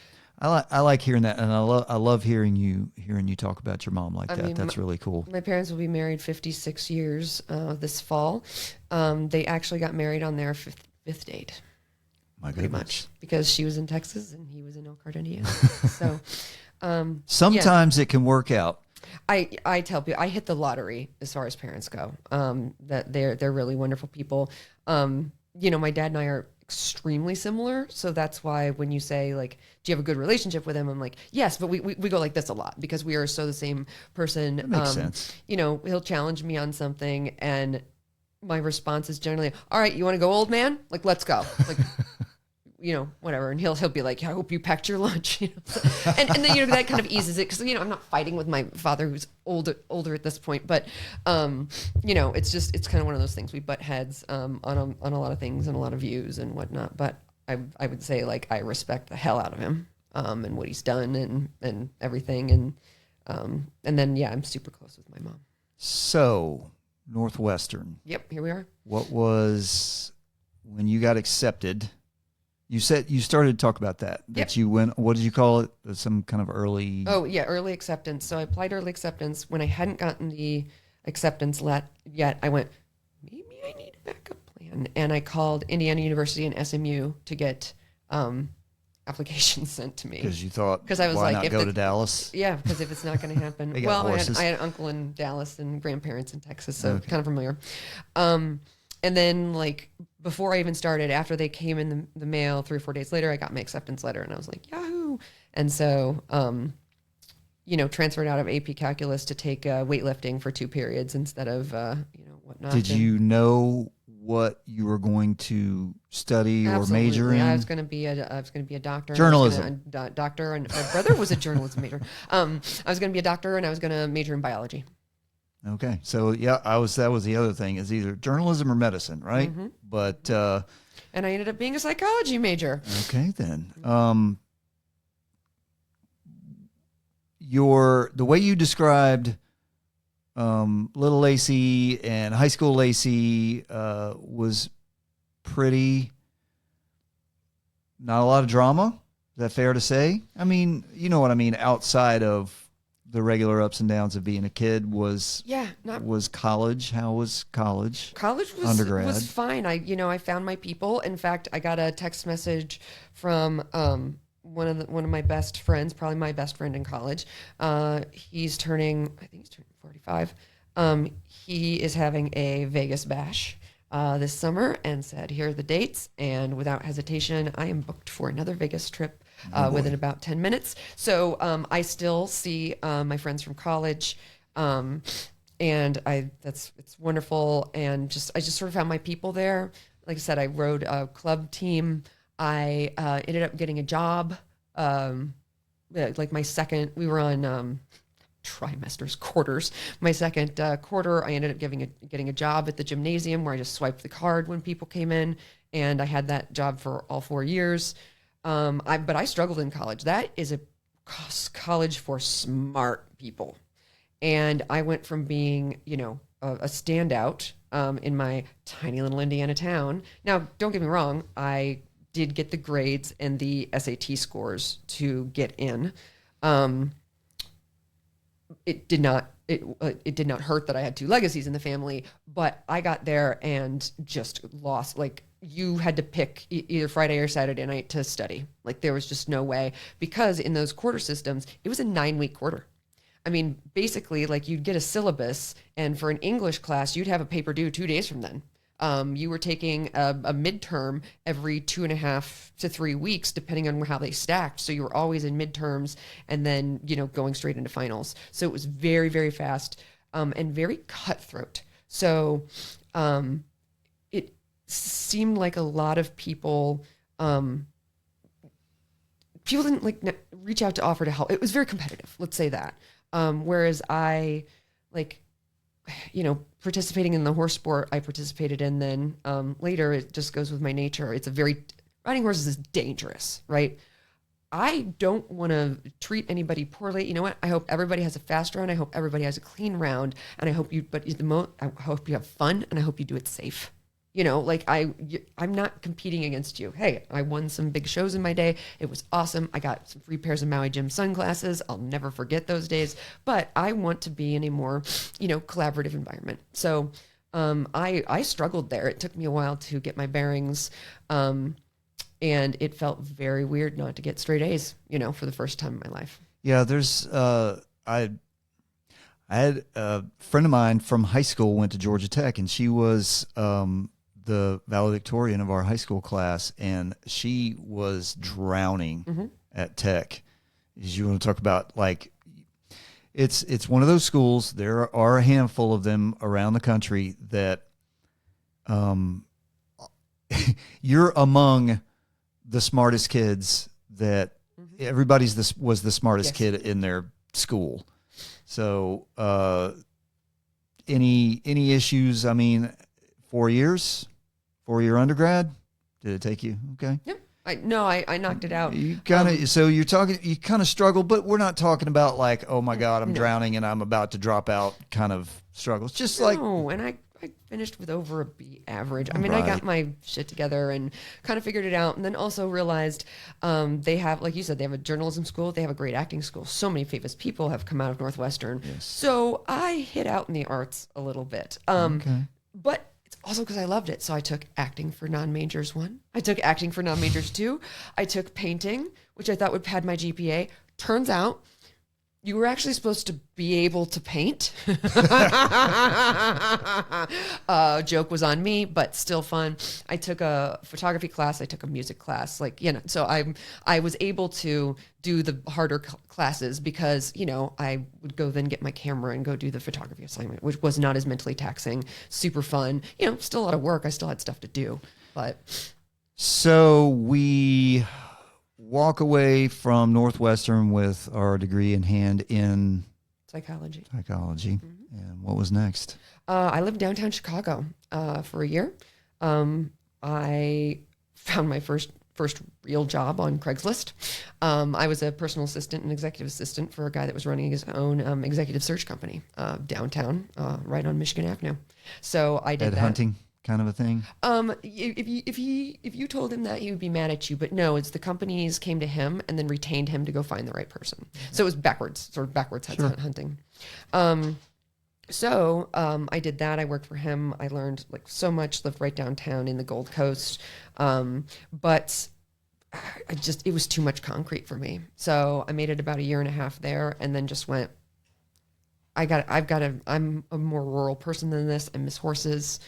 I like hearing that, and I love hearing you talk about your mom like that. Mean, that's really cool. My parents will be married 56 years this fall. They actually got married on their fifth date. My pretty goodness. much, because she was in Texas and he was in Elkhart, Indiana. So sometimes it can work out. I tell people I hit the lottery as far as parents go. That they're really wonderful people. My dad and I are extremely similar, so that's why when you say do you have a good relationship with him, I'm like, yes, but we go like this a lot because we are so the same person. That makes sense. He'll challenge me on something and my response is generally, all right, you want to go, old man? Let's go. Whatever. And he'll be like, I hope you packed your lunch. And then that kind of eases it because I'm not fighting with my father who's older at this point, but it's kind of one of those things. We butt heads on a lot of things and a lot of views and whatnot. But I would say I respect the hell out of him and what he's done and everything. And then I'm super close with my mom. So Northwestern. Yep, here we are. What was when you got accepted? You said you started to talk about that Yep. You went, what did you call it? Some kind of early. Oh yeah. Early acceptance. So I applied early acceptance. When I hadn't gotten the acceptance yet, I went, maybe I need a backup plan. And I called Indiana University and SMU to get applications sent to me. Because you thought, I was why like, not go to Dallas? Yeah, because if it's not going to happen. They got horses. I had an uncle in Dallas and grandparents in Texas, so Okay. kind of familiar. And then before I even started, after they came in the mail 3 or 4 days later, I got my acceptance letter and I was like, Yahoo. And so, transferred out of AP Calculus to take weightlifting for 2 periods instead of, whatnot. Did you know what you were going to study or major in? I was going to be a doctor. Journalism. Doctor, and my brother was a journalism major. I was going to be a doctor and I was going to major in biology. Okay. So yeah, that was the other thing, is either journalism or medicine, right? Mm-hmm. But And I ended up being a psychology major. okay then. The way you described little Lacey and high school Lacey was pretty, not a lot of drama. Is that fair to say? I mean, you know what I mean, outside of the regular ups and downs of being a kid. Was college. How was college? College undergrad was fine. I found my people. In fact, I got a text message from one of my best friends, probably my best friend in college. He's turning 45. He is having a Vegas bash this summer, and said, here are the dates. And without hesitation, I am booked for another Vegas trip within about 10 minutes. So I still see my friends from college. And it's wonderful. And I just sort of found my people there. Like I said, I rode a club team. I ended up getting a job. Like my second, we were on quarters. My second quarter, I ended up getting a job at the gymnasium, where I just swiped the card when people came in, and I had that job for all 4 years. But I struggled in college. That is a college for smart people. And I went from being, a standout in my tiny little Indiana town. Now, don't get me wrong, I did get the grades and the SAT scores to get in. It did not hurt that I had two legacies in the family, but I got there and just lost. Like, you had to pick either Friday or Saturday night to study. Like, there was just no way, because in those quarter systems, it was a 9-week quarter. I mean, basically, like, you'd get a syllabus, and for an English class, you'd have a paper due 2 days from then. You were taking a midterm every 2.5 to 3 weeks, depending on how they stacked. So you were always in midterms and then, going straight into finals. So it was very, very fast and very cutthroat. So it seemed like a lot of people didn't reach out to offer to help. It was very competitive, let's say that. Whereas I participating in the horse sport I participated in, then later, it just goes with my nature. Riding horses is dangerous, right? I don't want to treat anybody poorly. You know what? I hope everybody has a fast round. I hope everybody has a clean round. And I hope I hope you have fun, and I hope you do it safe. I'm not competing against you. Hey, I won some big shows in my day. It was awesome. I got some free pairs of Maui Jim sunglasses. I'll never forget those days. But I want to be in a more, collaborative environment. So I struggled there. It took me a while to get my bearings. And it felt very weird not to get straight A's, for the first time in my life. Yeah, there's I had a friend of mine from high school went to Georgia Tech, and she was the valedictorian of our high school class, and she was drowning at Tech. As you want to talk about, it's one of those schools. There are a handful of them around the country that you're among the smartest kids, that everybody's was the smartest kid in their school. So any issues? I mean, 4 years, 4-year undergrad. Did it take you? Okay. Yep. I knocked it out. You so you kind of struggle, but we're not talking about like, oh my God, I'm drowning and I'm about to drop out kind of struggles. Just and I finished with over a B average. I mean, I got my shit together and kind of figured it out, and then also realized they have, like you said, they have a journalism school, they have a great acting school. So many famous people have come out of Northwestern. Yes. So I hid out in the arts a little bit. But it's also because I loved it. So I took acting for non-majors 1. I took acting for non-majors 2. I took painting, which I thought would pad my GPA. Turns out you were actually supposed to be able to paint. Joke was on me, but still fun. I took a photography class. I took a music class. So I was able to do the harder classes because, I would go then get my camera and go do the photography assignment, which was not as mentally taxing, super fun. Still a lot of work. I still had stuff to do, but. So we walk away from Northwestern with our degree in hand in Psychology. Psychology. And what was next? I lived downtown Chicago for a year. I found my first real job on Craigslist. I was a personal assistant and executive assistant for a guy that was running his own executive search company downtown, right on Michigan Avenue. So I did that. Hunting kind of a thing? If you told him that, he would be mad at you. But no, it's the companies came to him and then retained him to go find the right person. So it was backwards hunting. So I did that. I worked for him. I learned like so much, lived right downtown in the Gold Coast. But it was too much concrete for me. So I made it about a year and a half there and then just went, I'm a more rural person than this. I miss horses.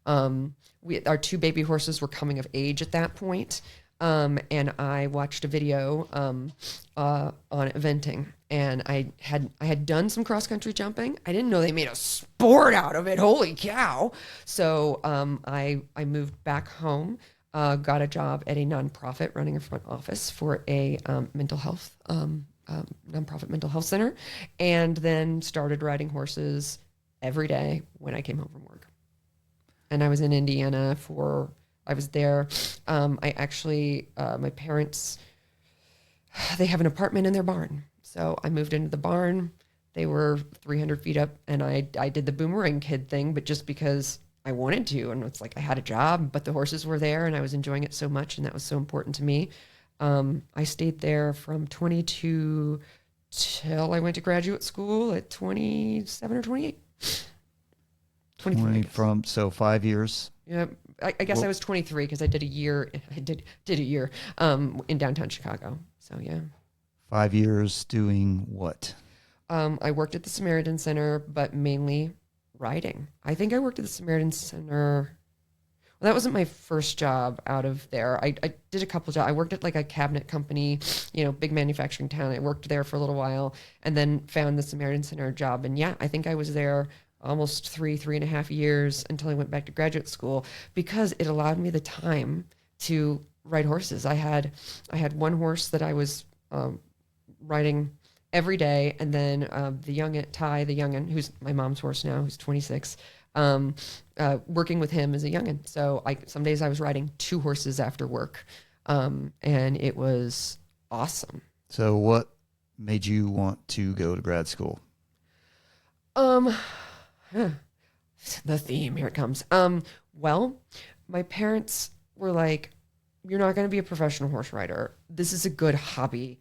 Our 2 baby horses were coming of age at that point. And I watched a video on eventing, and I had done some cross country jumping. I didn't know they made a sport out of it. Holy cow! So I moved back home, got a job at a nonprofit running a front office for a mental health nonprofit mental health center, and then started riding horses every day when I came home from work. And I was in Indiana I was there. I actually, my parents, they have an apartment in their barn. So I moved into the barn. They were 300 feet up, and I did the boomerang kid thing, but just because I wanted to. And it's like I had a job, but the horses were there, and I was enjoying it so much, and that was so important to me. I stayed there from 22 till I went to graduate school at 27 or 28. 23. So 5 years. Yeah, I guess I was 23 because I did a year. I did a year in downtown Chicago. So yeah. 5 years doing what? I worked at the Samaritan Center, but mainly riding. I think I worked at the Samaritan Center. Well, that wasn't my first job out of there. I did a couple jobs. I worked at like a cabinet company, big manufacturing town. I worked there for a little while and then found the Samaritan Center job. And yeah, I think I was there almost 3.5 years until I went back to graduate school because it allowed me the time to ride horses. I had one horse that I was riding every day, and then the youngin, who's my mom's horse now, who's 26, working with him as a youngin. So some days I was riding 2 horses after work, and it was awesome. So what made you want to go to grad school? The theme, here it comes. Well, my parents were like, you're not going to be a professional horse rider. This is a good hobby.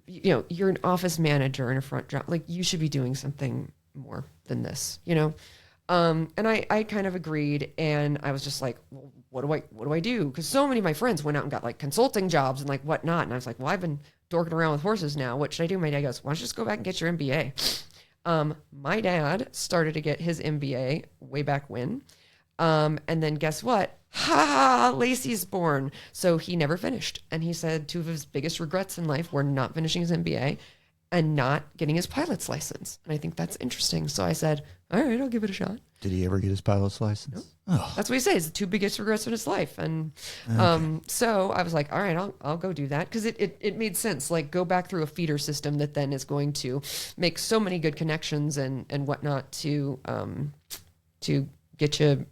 You're an office manager in a front job. Like, you should be doing something more than this, And I kind of agreed, and I was just like, well, what do I do? Because so many of my friends went out and got like consulting jobs and like whatnot. And I was like, well, I've been dorking around with horses now. What should I do? My dad goes, why don't you just go back and get your MBA? My dad started to get his MBA way back when. And then guess what? Lacey's born. So he never finished. And he said 2 of his biggest regrets in life were not finishing his MBA and not getting his pilot's license. And I think that's interesting. So I said, all right, I'll give it a shot. Did he ever get his pilot's license? Nope. Oh. That's what he says, the 2 biggest regrets in his life. And so I was like, all right, I'll go do that. Because it made sense. Like, go back through a feeder system that then is going to make so many good connections and whatnot to get you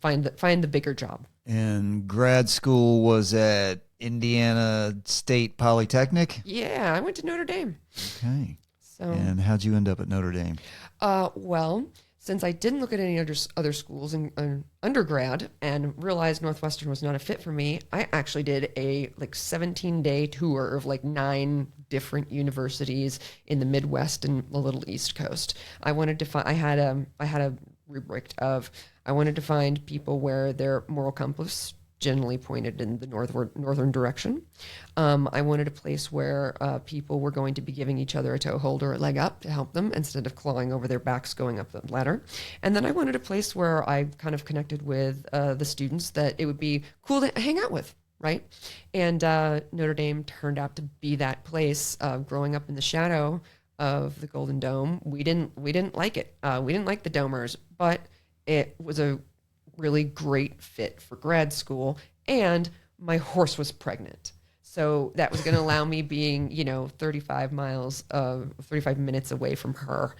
find the bigger job. And grad school was at Indiana State Polytechnic? Yeah, I went to Notre Dame. Okay. So, and how'd you end up at Notre Dame? Well, since I didn't look at any other schools in undergrad and realized Northwestern was not a fit for me, I actually did a 17-day tour of 9 different universities in the Midwest and the little East Coast. I wanted to find. I had a rubric of I wanted to find people where their moral compass generally pointed in the northern direction. I wanted a place where people were going to be giving each other a toehold or a leg up to help them instead of clawing over their backs going up the ladder. And then I wanted a place where I kind of connected with the students that it would be cool to hang out with, right? And Notre Dame turned out to be that place. Growing up in the shadow of the Golden Dome, we didn't like it. We didn't like the Domers, but it was a really great fit for grad school, and my horse was pregnant. So that was going to allow me being, 35 minutes away from her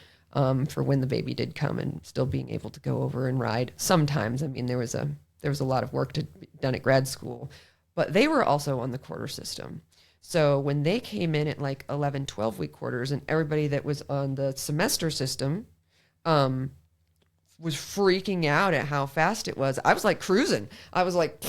for when the baby did come, and still being able to go over and ride sometimes. I mean, there was a lot of work to be done at grad school, but they were also on the quarter system. So when they came in at like 11, 12-week quarters, and everybody that was on the semester system was freaking out at how fast it was, I was like cruising. I was like,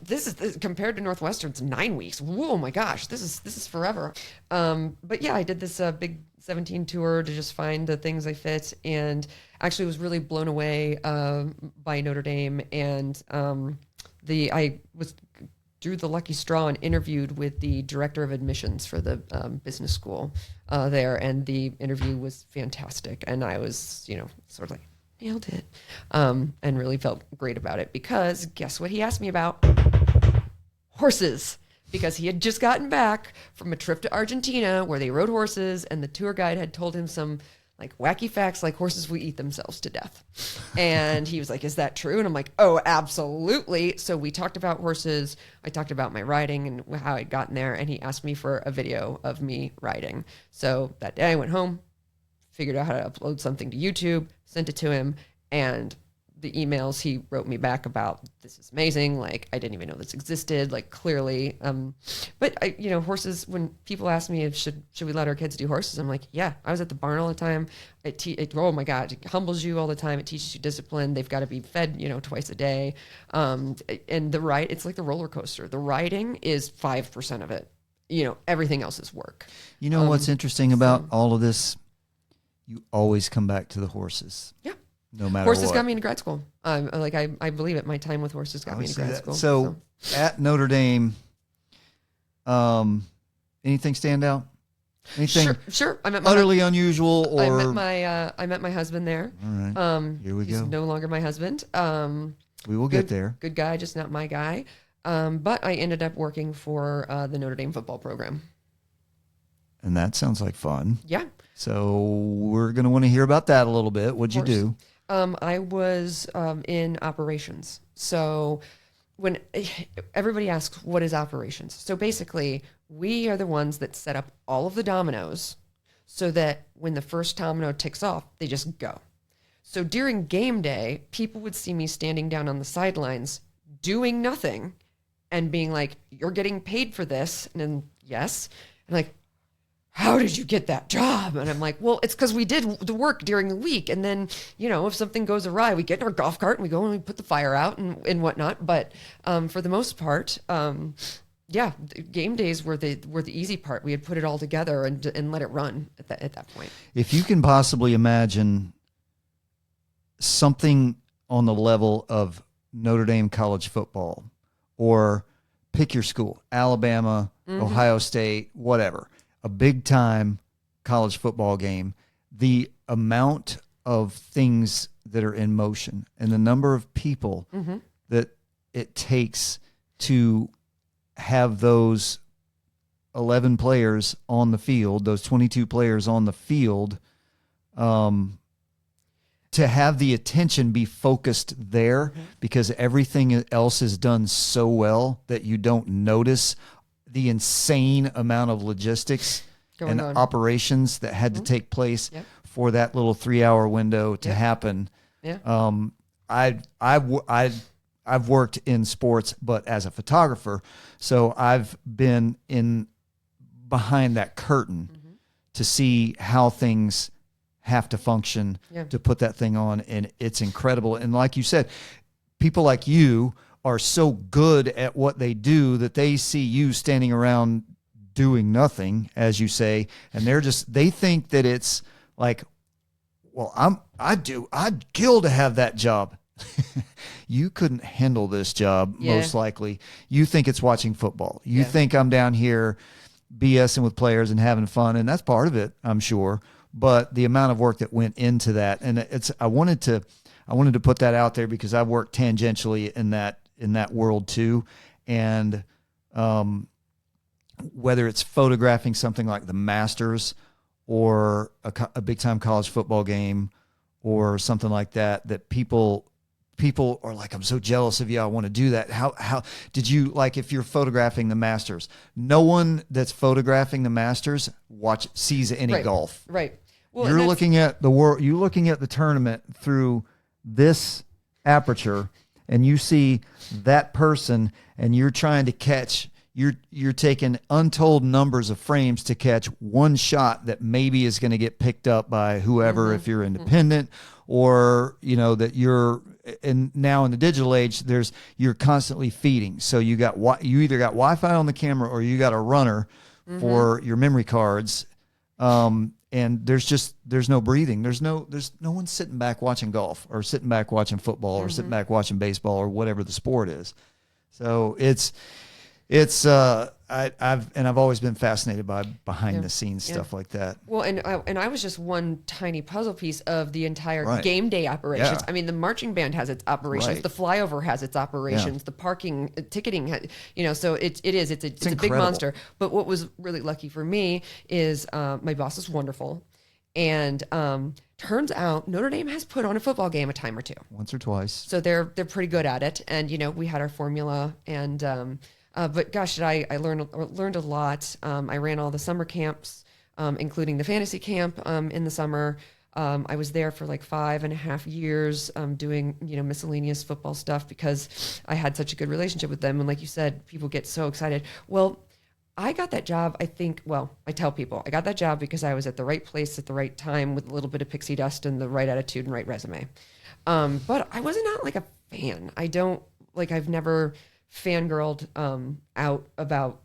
this compared to Northwestern's 9 weeks. Whoa, my gosh, this is forever. But yeah, I did this big 17 tour to just find the things I fit, and actually was really blown away by Notre Dame. And I drew the lucky straw and interviewed with the director of admissions for the business school there, and the interview was fantastic. And I was, sort of like, nailed it, and really felt great about it, because guess what he asked me about? Horses. Because he had just gotten back from a trip to Argentina where they rode horses, and the tour guide had told him some like wacky facts, like horses will eat themselves to death. And he was like, is that true? And I'm like, oh, absolutely. So we talked about horses. I talked about my riding and how I'd gotten there. And he asked me for a video of me riding. So that day I went home, figured out how to upload something to YouTube, sent it to him. And the emails he wrote me back about, this is amazing. Like, I didn't even know this existed, like, clearly. But horses, when people ask me if should we let our kids do horses, I'm like, yeah, I was at the barn all the time. Oh my God, it humbles you all the time. It teaches you discipline. They've got to be fed, twice a day. And the ride, it's like the roller coaster. The riding is 5% of it. Everything else is work. What's interesting about all of this? You always come back to the horses. Yeah. No matter horses what. Got me into grad school. I believe it. My time with horses got me into grad school. So at Notre Dame, anything stand out? Anything sure. I met utterly unusual, or I met my husband there. All right. Here we he's go. no longer my husband. We will get there. Good guy, just not my guy. But I ended up working for the Notre Dame football program. And that sounds like fun. Yeah. So we're going to want to hear about that a little bit. What'd you do? I was in operations. So when everybody asks, what is operations? So basically, we are the ones that set up all of the dominoes so that when the first domino ticks off, they just go. So during game day, people would see me standing down on the sidelines doing nothing and being like, you're getting paid for this. And then, yes. And like, how did you get that job? And I'm like, well, it's because we did the work during the week. And then, if something goes awry, we get in our golf cart and we go and we put the fire out and whatnot. But for the most part, game days were the easy part. We had put it all together and let it run at that point. If you can possibly imagine something on the level of Notre Dame college football, or pick your school, Alabama, Ohio State, whatever, a big time college football game, the amount of things that are in motion and the number of people that it takes to have those 11 players on the field, those 22 players on the field, to have the attention be focused there, because everything else is done so well that you don't notice the insane amount of logistics and operations that had to take place for that little 3-hour window to happen. Yeah. I've worked in sports, but as a photographer, so I've been behind that curtain to see how things have to function to put that thing on, and it's incredible. And like you said, people like you are so good at what they do that they see you standing around doing nothing, as you say, and they think that it's like, well, I'd kill to have that job. You couldn't handle this job, most likely. You think it's watching football. You think I'm down here BSing with players and having fun, and that's part of it, I'm sure. But the amount of work that went into that, and I wanted to put that out there because I've worked tangentially in that world too, and whether it's photographing something like the Masters or a big time college football game or something like that, that people people are like, I'm so jealous of you. I want to do that. How did you, like, if you're photographing the Masters, no one that's photographing the Masters sees any golf. Right. Well, you're looking at the world, you're looking at the tournament through this aperture, and you see that person, and you're trying to catch, you're taking untold numbers of frames to catch one shot that maybe is going to get picked up by whoever, if you're independent, or, you know, that you're, and now in the digital age, you're constantly feeding. So you either got Wi-Fi on the camera, or you got a runner for your memory cards. And there's no breathing. There's no one sitting back watching golf, or sitting back watching football, or sitting back watching baseball, or whatever the sport is. So I've always been fascinated by behind the scenes stuff like that. Well, and I was just one tiny puzzle piece of the entire game day operations. Yeah. I mean, the marching band has its operations, the flyover has its operations, the parking, ticketing, so it's a big monster. But what was really lucky for me is my boss is wonderful, and turns out Notre Dame has put on a football game a time or two, once or twice. so they're pretty good at it. And we had our formula, and but gosh, I learned a lot. I ran all the summer camps, including the fantasy camp in the summer. I was there for like 5.5 years doing, miscellaneous football stuff, because I had such a good relationship with them. And like you said, people get so excited. Well, I got that job, I tell people, I got that job because I was at the right place at the right time with a little bit of pixie dust and the right attitude and right resume. But I was not like a fan. I've never fangirled out about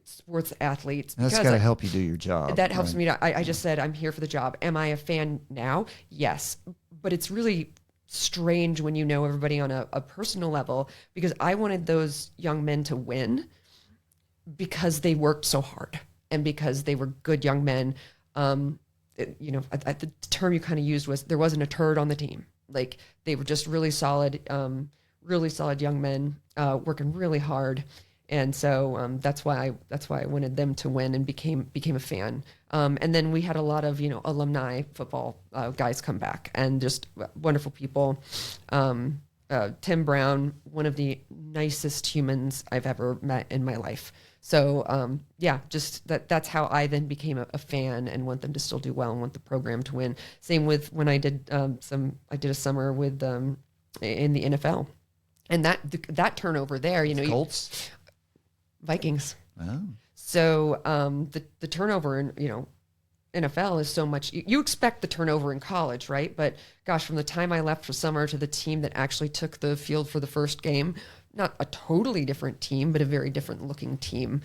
sports athletes. That's got to help you do your job. That helps me. I just said, I'm here for the job. Am I a fan now? Yes. But it's really strange when you know everybody on a personal level, because I wanted those young men to win because they worked so hard and because they were good young men. The term you kind of used was, there wasn't a turd on the team. Like, they were just really solid young men working really hard, and so that's why I wanted them to win and became a fan. And then we had a lot of alumni football guys come back, and just wonderful people. Tim Brown, one of the nicest humans I've ever met in my life. So just that's how I then became a fan and want them to still do well and want the program to win. Same with when I did I did a summer with in the NFL. And that turnover there, Colts, Vikings. Oh. So the turnover in NFL is so much. You expect the turnover in college, right? But gosh, from the time I left for summer to the team that actually took the field for the first game, not a totally different team, but a very different looking team,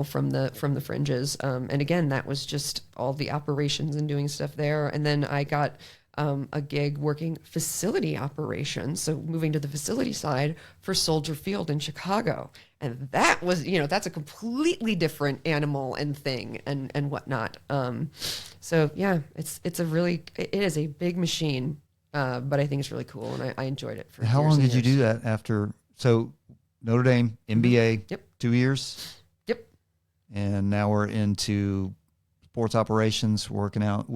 from the fringes. And again, that was just all the operations and doing stuff there. And then I got a gig working facility operations, so moving to the facility side for Soldier Field in Chicago, and that was, that's a completely different animal and thing and whatnot. So yeah, it is a big machine, but I think it's really cool, and I enjoyed it. For how long did you do that after? So Notre Dame MBA, Yep. 2 years. Yep. And now we're into sports operations, working out.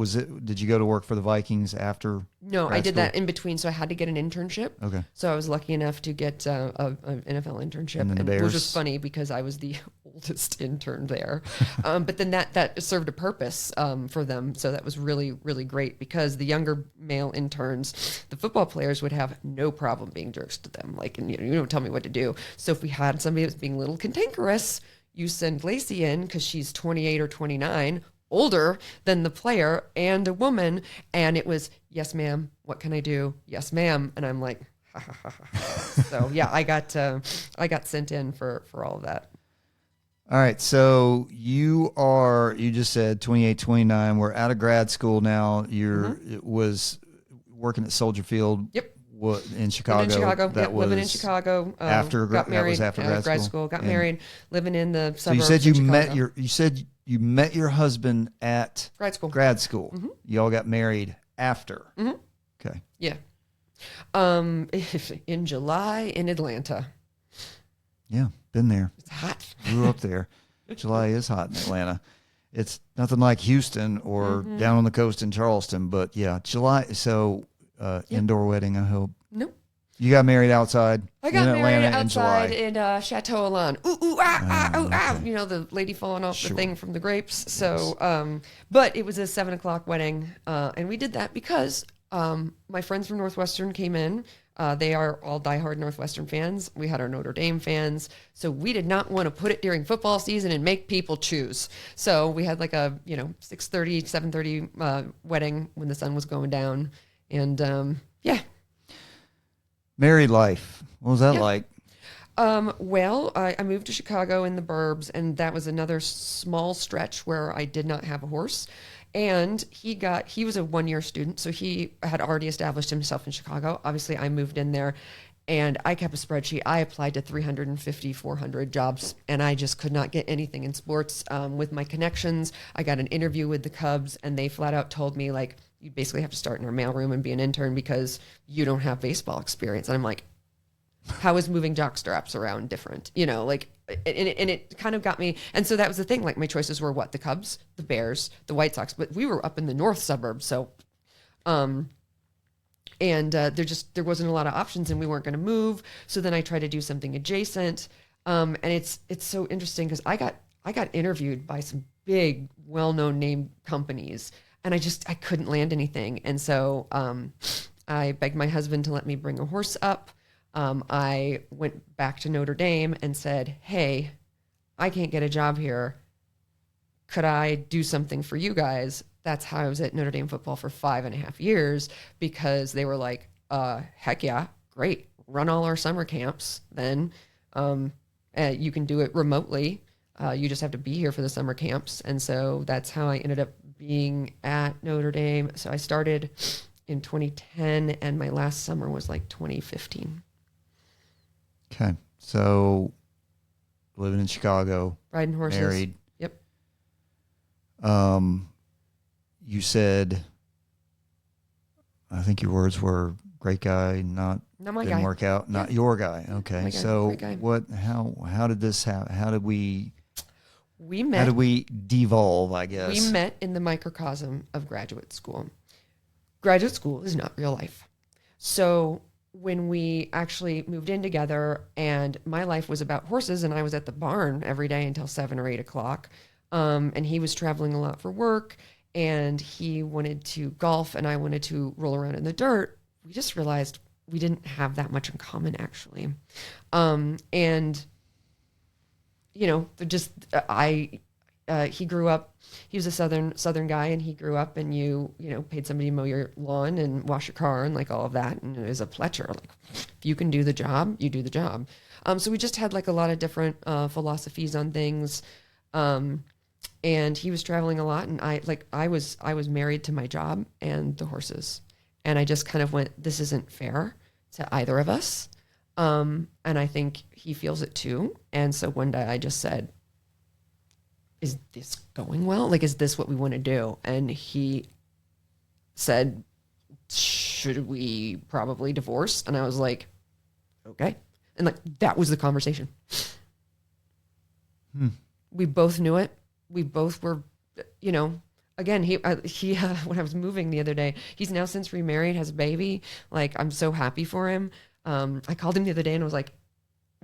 Did you go to work for the Vikings after? No, I did that in between, so I had to get an internship. Okay. So I was lucky enough to get an NFL internship, And then the it was Bears. just funny because I was the oldest intern there. But then that served a purpose for them, so that was really, really great, because the younger male interns, the football players, would have no problem being jerks to them. Like, and you don't tell me what to do. So if we had somebody that was being a little cantankerous, you send Lacey in because she's 28 or 29, older than the player and a woman, and it was, yes ma'am, what can I do? Yes ma'am. And I'm like, ha, ha, ha, ha. So yeah, I got sent in for all of that. All right, so you just said 28, 29. We're out of grad school now. It was working at Soldier Field. Yep. In Chicago. Living in Chicago. That was living in Chicago. After got married. That was after grad school. Got married. Living in the suburbs. So you said you met your husband at grad school. Grad school. Mm-hmm. You all got married after. Mm-hmm. Okay. Yeah. In July in Atlanta. Yeah, been there. It's hot. Grew up there. July is hot in Atlanta. It's nothing like Houston or down on the coast in Charleston, but yeah, July. So indoor wedding, I hope. Nope. You got married outside. I got in married Atlanta outside in July. in Chateau Alon. Ooh, ooh, ah, ah, ooh, ah. You know, the lady falling off the thing from the grapes. So, but it was a 7:00 wedding. And we did that because my friends from Northwestern came in. They are all diehard Northwestern fans. We had our Notre Dame fans. So we did not want to put it during football season and make people choose. So we had like a, 6:30, 7:30 wedding when the sun was going down. And yeah. Married life. What was that like? Well, I moved to Chicago in the burbs, and that was another small stretch where I did not have a horse. And he was a 1-year student, so he had already established himself in Chicago. Obviously, I moved in there, and I kept a spreadsheet. I applied to 350, 400 jobs, and I just could not get anything in sports. With my connections, I got an interview with the Cubs, and they flat out told me, like, you basically have to start in our mailroom and be an intern because you don't have baseball experience. And I'm like, how is moving jock straps around different? And it kind of got me. And so that was the thing. Like, my choices were what? The Cubs, the Bears, the White Sox. But we were up in the north suburbs. So, there wasn't a lot of options, and we weren't going to move. So then I tried to do something adjacent. And it's so interesting because I got interviewed by some big, well-known name companies, and I couldn't land anything. And so I begged my husband to let me bring a horse up. I went back to Notre Dame and said, hey, I can't get a job here. Could I do something for you guys? That's how I was at Notre Dame football for 5.5 years, because they were like, heck yeah, great. Run all our summer camps. Then you can do it remotely. You just have to be here for the summer camps. And so that's how I ended up being at Notre Dame. So I started in 2010, and my last summer was like 2015. Okay. So living in Chicago, riding horses. married. Yep. You said, I think your words were great guy, not my didn't guy. work out, not your guy. Okay. My guy, So great guy. how did this happen? How did we met. devolve, I guess? We met in the microcosm of graduate school. Graduate school is not real life. So when we actually moved in together, and my life was about horses, and I was at the barn every day until 7 or 8 o'clock, and he was traveling a lot for work, and he wanted to golf, and I wanted to roll around in the dirt, we just realized we didn't have that much in common, actually. He grew up, he was a southern guy, and he grew up, and you paid somebody to mow your lawn and wash your car and like all of that. And it was a Pletcher, like, if you can do the job, you do the job. So we just had like a lot of different philosophies on things. And he was traveling a lot, and I was married to my job and the horses. And I just kind of went, this isn't fair to either of us. And I think he feels it too. And so one day I just said, is this going well? Like, is this what we want to do? And he said, should we probably divorce? And I was like, okay. And like, that was the conversation. We both knew it. We both were, again, he when I was moving the other day, he's now since remarried, has a baby. Like, I'm so happy for him. I called him the other day and I was like,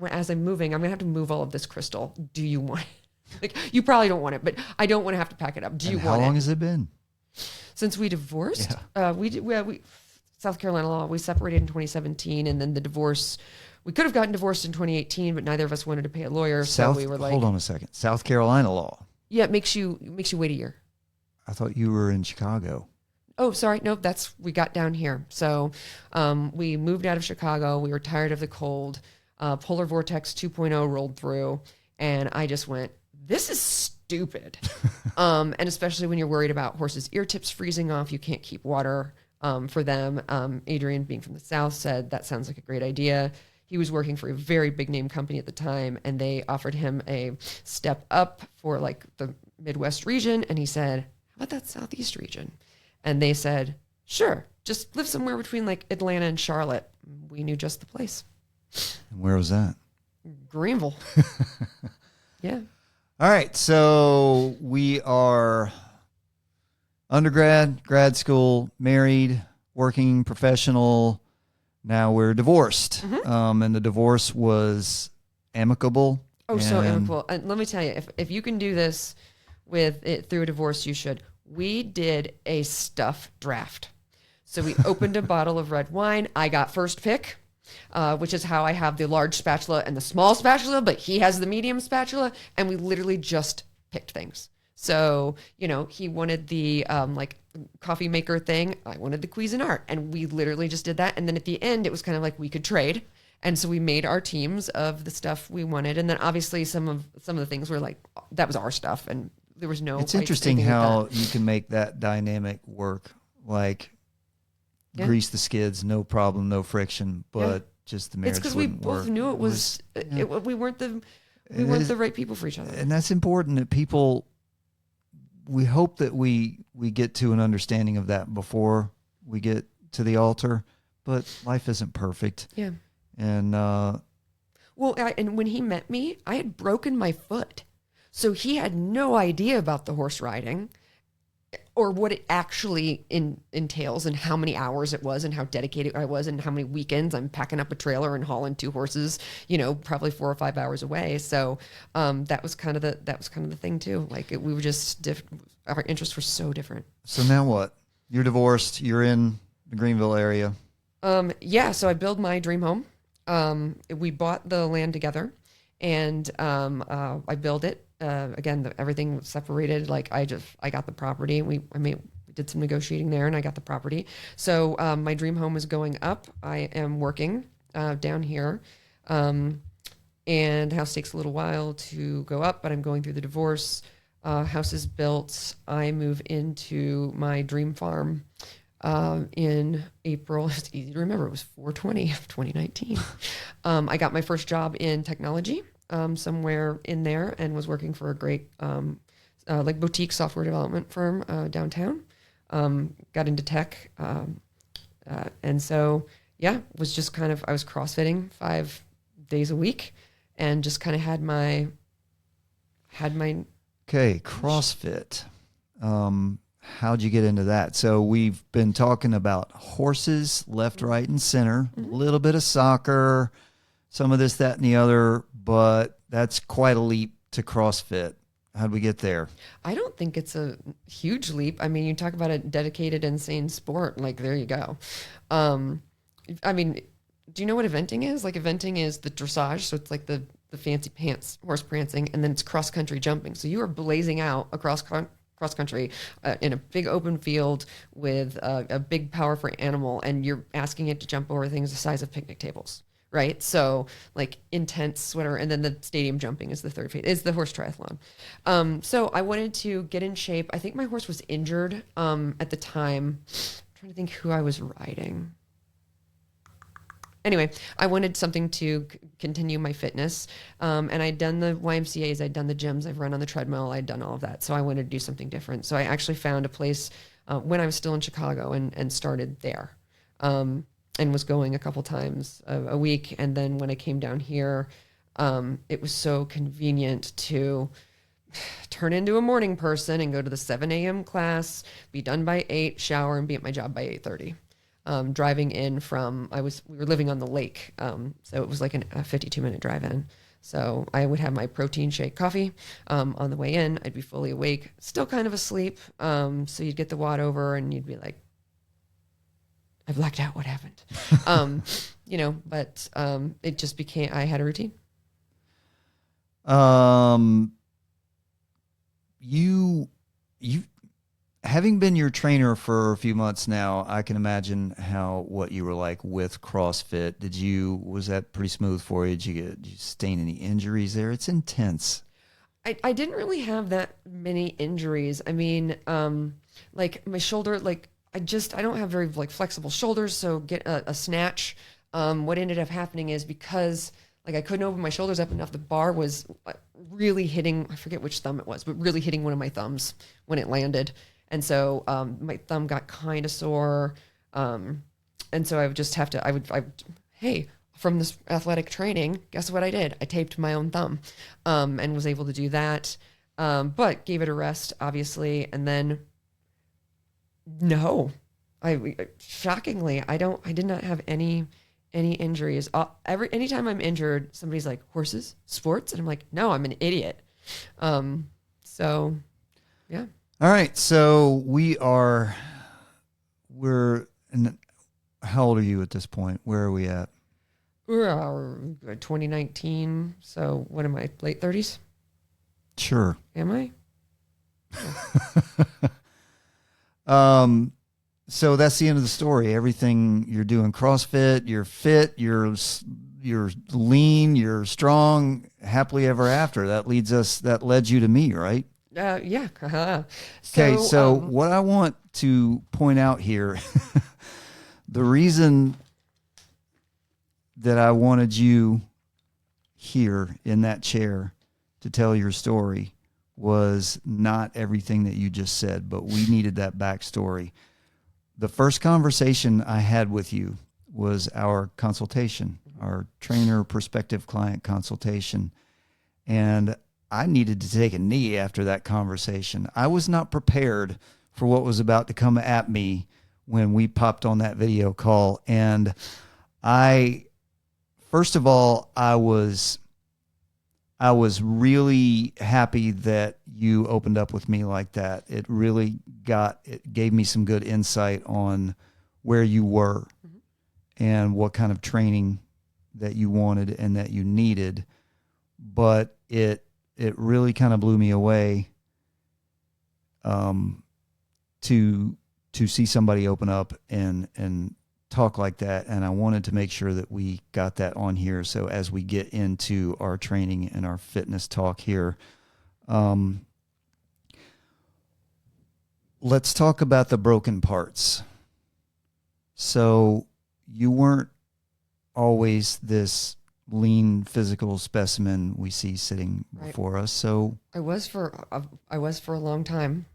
as I'm moving, I'm going to have to move all of this crystal. Do you want it? Like, you probably don't want it, but I don't want to have to pack it up. Do you want it? How long has it been? Since we divorced? Yeah. We South Carolina law, we separated in 2017, and then the divorce, we could have gotten divorced in 2018, but neither of us wanted to pay a lawyer, so we were like... Hold on a second. South Carolina law? Yeah, it makes you wait a year. I thought you were in Chicago. Oh, sorry. No, we got down here. So we moved out of Chicago. We were tired of the cold. Polar Vortex 2.0 rolled through, and I just went, this is stupid. And especially when you're worried about horses' ear tips freezing off, you can't keep water for them. Adrian, being from the South, said that sounds like a great idea. He was working for a very big name company at the time, and they offered him a step up for like the Midwest region. And he said, how about that Southeast region? And they said, sure, just live somewhere between like Atlanta and Charlotte. We knew just the place. And where was that? Greenville. Yeah. All right, so we are undergrad, grad school, married, working professional, Now we're divorced. And the divorce was amicable. Oh, so amicable. And let me tell you, if you can do this with it through a divorce, you should. We did a stuff draft. So we opened a bottle of red wine. I got first pick, which is how I have the large spatula and the small spatula, but he has the medium spatula. And we literally just picked things. So, he wanted the like coffee maker thing. I wanted the Cuisinart. And we literally just did that. And then at the end, it was kind of like we could trade. And so we made our teams of the stuff we wanted. And then obviously some of the things were like, that was our stuff. And there was no. It's interesting how you can make that dynamic work. Like grease the skids, no problem, no friction, but just the marriage. It's because we both knew it was, we weren't the right people for each other. And that's important that people, we hope that we get to an understanding of that before we get to the altar, but life isn't perfect. Yeah. And, and when he met me, I had broken my foot. So he had no idea about the horse riding or what it actually entails and how many hours it was and how dedicated I was and how many weekends I'm packing up a trailer and hauling 2 horses, probably 4 or 5 hours away. So that was kind of the thing too. Like we were just our interests were so different. So now what? You're divorced. You're in the Greenville area. So I built my dream home. We bought the land together, and I built it. Again, everything was separated. Like I got the property. We did some negotiating there, and I got the property. So my dream home is going up. I am working down here, and the house takes a little while to go up. But I'm going through the divorce. House is built. I move into my dream farm in April. It's easy to remember. It was 4/20 of 2019. I got my first job in technology. Somewhere in there, and was working for a great like boutique software development firm downtown. Got into tech, and so was just kind of I was CrossFitting 5 days a week, and just kind of had my okay CrossFit. How'd you get into that? So we've been talking about horses left, right, and center. A little bit of soccer, some of this, that, and the other. But that's quite a leap to CrossFit. How'd we get there? I don't think it's a huge leap. I mean, you talk about a dedicated, insane sport. Like, there you go. I mean, do you know what eventing is? Like, eventing is the dressage. So it's like the fancy pants, horse prancing, and then it's cross-country jumping. So you are blazing out across cross-country in a big open field with a big, powerful animal, and you're asking it to jump over things the size of picnic tables. Right. So like intense sweater. And then the stadium jumping is the third phase, is the horse triathlon. So I wanted to get in shape. I think my horse was injured at the time. I'm trying to think who I was riding. Anyway, I wanted something to continue my fitness. And I'd done the YMCAs, I'd done the gyms, I've run on the treadmill, I'd done all of that. So I wanted to do something different. So I actually found a place when I was still in Chicago and started there. And was going a couple times a week. And then when I came down here, it was so convenient to turn into a morning person and go to the 7 a.m. class, be done by 8, shower, and be at my job by 8:30. Driving in from, we were living on the lake. So it was like a 52-minute drive in. So I would have my protein shake coffee on the way in. I'd be fully awake, still kind of asleep. So you'd get the WOD over and you'd be like, I blacked out. What happened? But it just became, I had a routine. You having been your trainer for a few months now, I can imagine what you were like with CrossFit. Was that pretty smooth for you? Did you sustain any injuries there? It's intense. I didn't really have that many injuries. I mean, like my shoulder, like, I don't have very like flexible shoulders. So get a snatch. What ended up happening is because like I couldn't open my shoulders up enough, the bar was really hitting, I forget which thumb it was, but really hitting one of my thumbs when it landed. And so my thumb got kind of sore. And so I would just have to, hey, from this athletic training, guess what I did? I taped my own thumb and was able to do that. But gave it a rest, obviously. And then no, shockingly, I did not have any any injuries. Anytime I'm injured, somebody's like, horses, sports, and I'm like, no, I'm an idiot. So, yeah. All right, so how old are you at this point? Where are we at? We're 2019. So what am I? Late 30s? Sure. Am I? So that's the end of the story. Everything you're doing, CrossFit, you're fit, you're lean, you're strong, happily ever after. That led you to me, right? Yeah. Okay, so what I want to point out here, the reason that I wanted you here in that chair to tell your story was not everything that you just said, but we needed that backstory. The first conversation I had with you was our consultation, our trainer prospective client consultation. And I needed to take a knee after that conversation. I was not prepared for what was about to come at me when we popped on that video call. And first of all, I was really happy that you opened up with me like that. It gave me some good insight on where you were and what kind of training that you wanted and that you needed. But it really kind of blew me away to see somebody open up and talk like that. And I wanted to make sure that we got that on here. So as we get into our training and our fitness talk here, let's talk about the broken parts. So you weren't always this lean physical specimen we see sitting before us. So I was for a long time.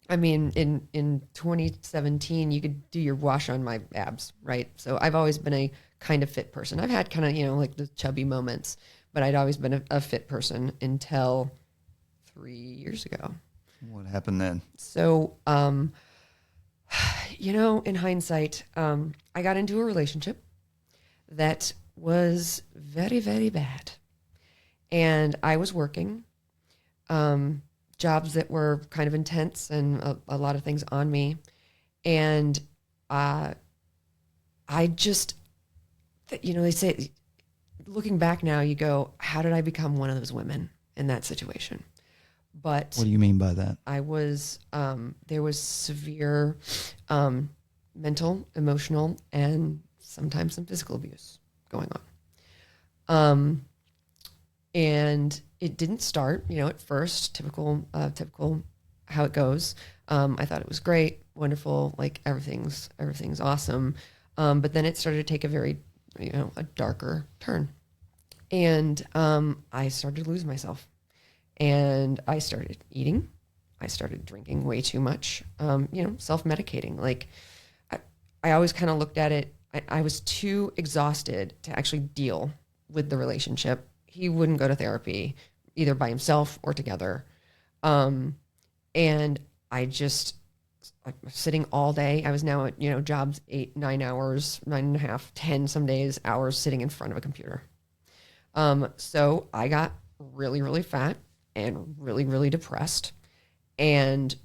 I mean, in 2017, you could do your wash on my abs, right? So I've always been a kind of fit person. I've had kind of, like the chubby moments, but I'd always been a fit person until 3 years ago. What happened then? So, in hindsight, I got into a relationship that was very, very bad. And I was working jobs that were kind of intense and a lot of things on me. And I just, they say, looking back now, you go, how did I become one of those women in that situation? But what do you mean by that? I was, there was severe mental, emotional, and sometimes some physical abuse going on. And it didn't start, at first, typical how it goes. I thought it was great, wonderful, like everything's awesome. But then it started to take a very, a darker turn. And I started to lose myself. And I started eating. I started drinking way too much, self-medicating. Like I always kind of looked at it. I was too exhausted to actually deal with the relationship. He wouldn't go to therapy either by himself or together. And I just sitting all day. I was now at, jobs 8, 9 hours, 9.5, 10 some days, hours sitting in front of a computer. So I got really, really fat and really, really depressed. And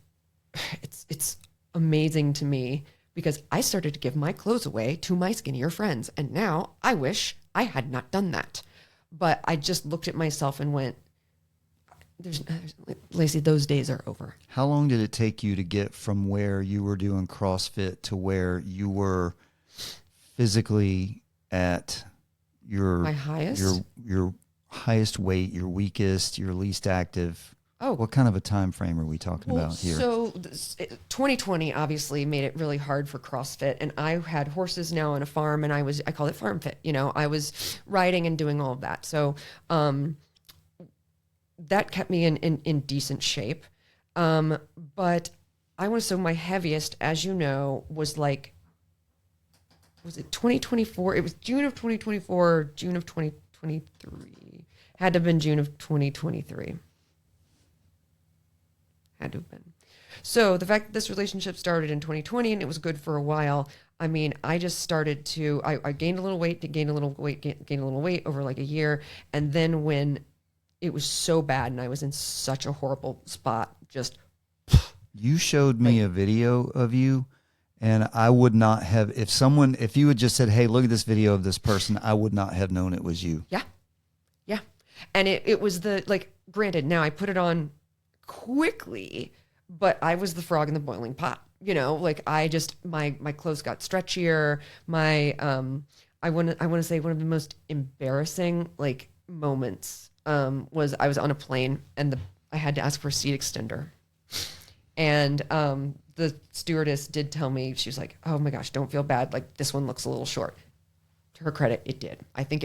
it's amazing to me because I started to give my clothes away to my skinnier friends. And now I wish I had not done that. But I just looked at myself and went, Lacey, those days are over. How long did it take you to get from where you were doing CrossFit to where you were physically at My highest? Your highest weight, your weakest, your least active? Oh. What kind of a time frame are we talking about here? So 2020 obviously made it really hard for CrossFit, and I had horses now on a farm, and I called it farm fit. I was riding and doing all of that. So that kept me in decent shape. But so my heaviest, as you know, was it 2024? It was June of 2024, June of 2023. Had to have been June of 2023. Had to have been. So the fact that this relationship started in 2020 and it was good for a while, I mean, I just started to, I gained a little weight, gained a little weight over like a year. And then when it was so bad and I was in such a horrible spot, just. You showed me a video of you, and I would not have, if you had just said, hey, look at this video of this person, I would not have known it was you. Yeah. Yeah. And it was granted, now I put it on quickly, but I was the frog in the boiling pot. You know, like I just, my clothes got stretchier. I want to say one of the most embarrassing like moments was I was on a plane and I had to ask for a seat extender. And the stewardess did tell me, she was like, oh my gosh, don't feel bad. Like this one looks a little short. To her credit, it did. I think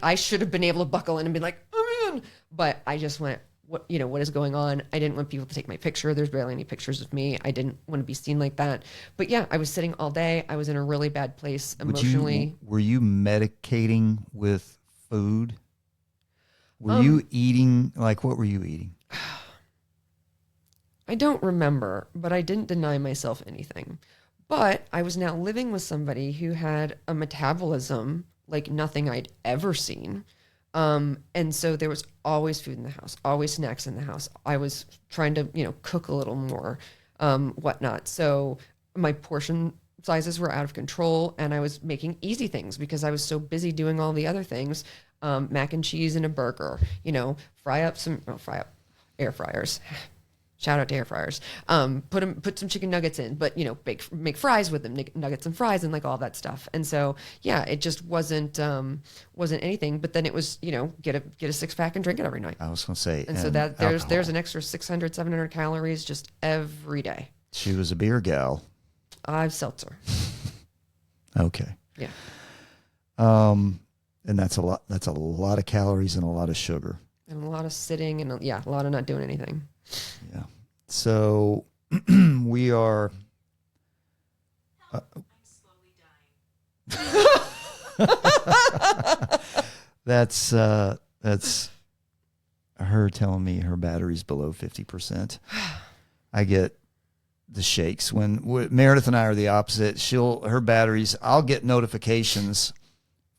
I should have been able to buckle in and be like, oh man, but I just went, what is going on? I didn't want people to take my picture. There's barely any pictures of me. I didn't want to be seen like that. But yeah, I was sitting all day. I was in a really bad place emotionally. Were you medicating with food? Were you eating, like what were you eating? I don't remember, but I didn't deny myself anything. But I was now living with somebody who had a metabolism like nothing I'd ever seen. And so there was always food in the house, always snacks in the house. I was trying to, cook a little more, whatnot. So my portion sizes were out of control and I was making easy things because I was so busy doing all the other things. Mac and cheese and a burger, fry up air fryers. Shout out to air fryers. Put some chicken nuggets in, but make fries with them, nuggets and fries and like all that stuff. And so yeah, it just wasn't anything. But then it was get a 6-pack and drink it every night. I was gonna say, and so that there's an extra 600, 700 calories just every day. She was a beer gal. I've seltzer. Okay. Yeah. And that's a lot. That's a lot of calories and a lot of sugar. And a lot of sitting and a lot of not doing anything. Yeah. So we are. I'm slowly dying. That's her telling me her battery's below 50%. I get the shakes when Meredith and I are the opposite. Her batteries. I'll get notifications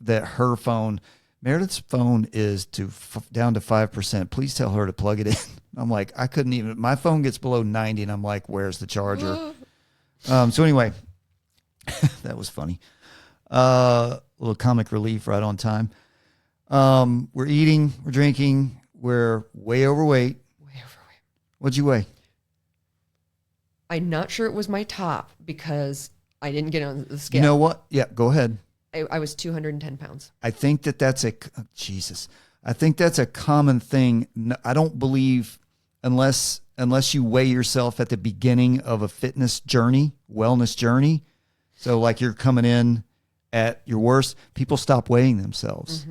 that her phone. Meredith's phone is down to 5%. Please tell her to plug it in. I'm like, I couldn't even. My phone gets below 90, and I'm like, where's the charger? So anyway, that was funny. A little comic relief right on time. We're eating, we're drinking, we're way overweight. What'd you weigh? I'm not sure it was my top because I didn't get on the scale. You know what? Yeah, go ahead. I was 210 pounds. I think that's Jesus. I think that's a common thing. I don't believe unless you weigh yourself at the beginning of a fitness journey, wellness journey. So like you're coming in at your worst, people stop weighing themselves.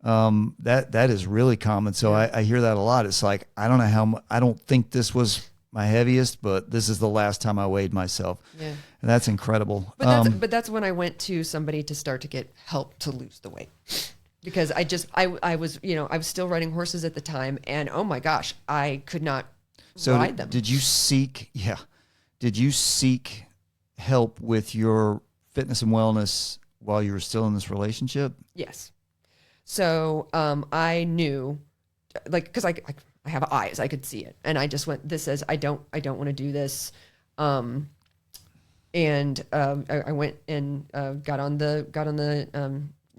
Mm-hmm. That is really common. So yeah. I hear that a lot. It's like, I don't know how I don't think this was my heaviest, but this is the last time I weighed myself. Yeah. And that's incredible. But that's when I went to somebody to start to get help to lose the weight. Because I was still riding horses at the time, and oh my gosh, I could not ride them. Did you seek help with your fitness and wellness while you were still in this relationship? Yes. So I knew, because I have eyes, I could see it, and I just went. This says I don't want to do this. I went and got on the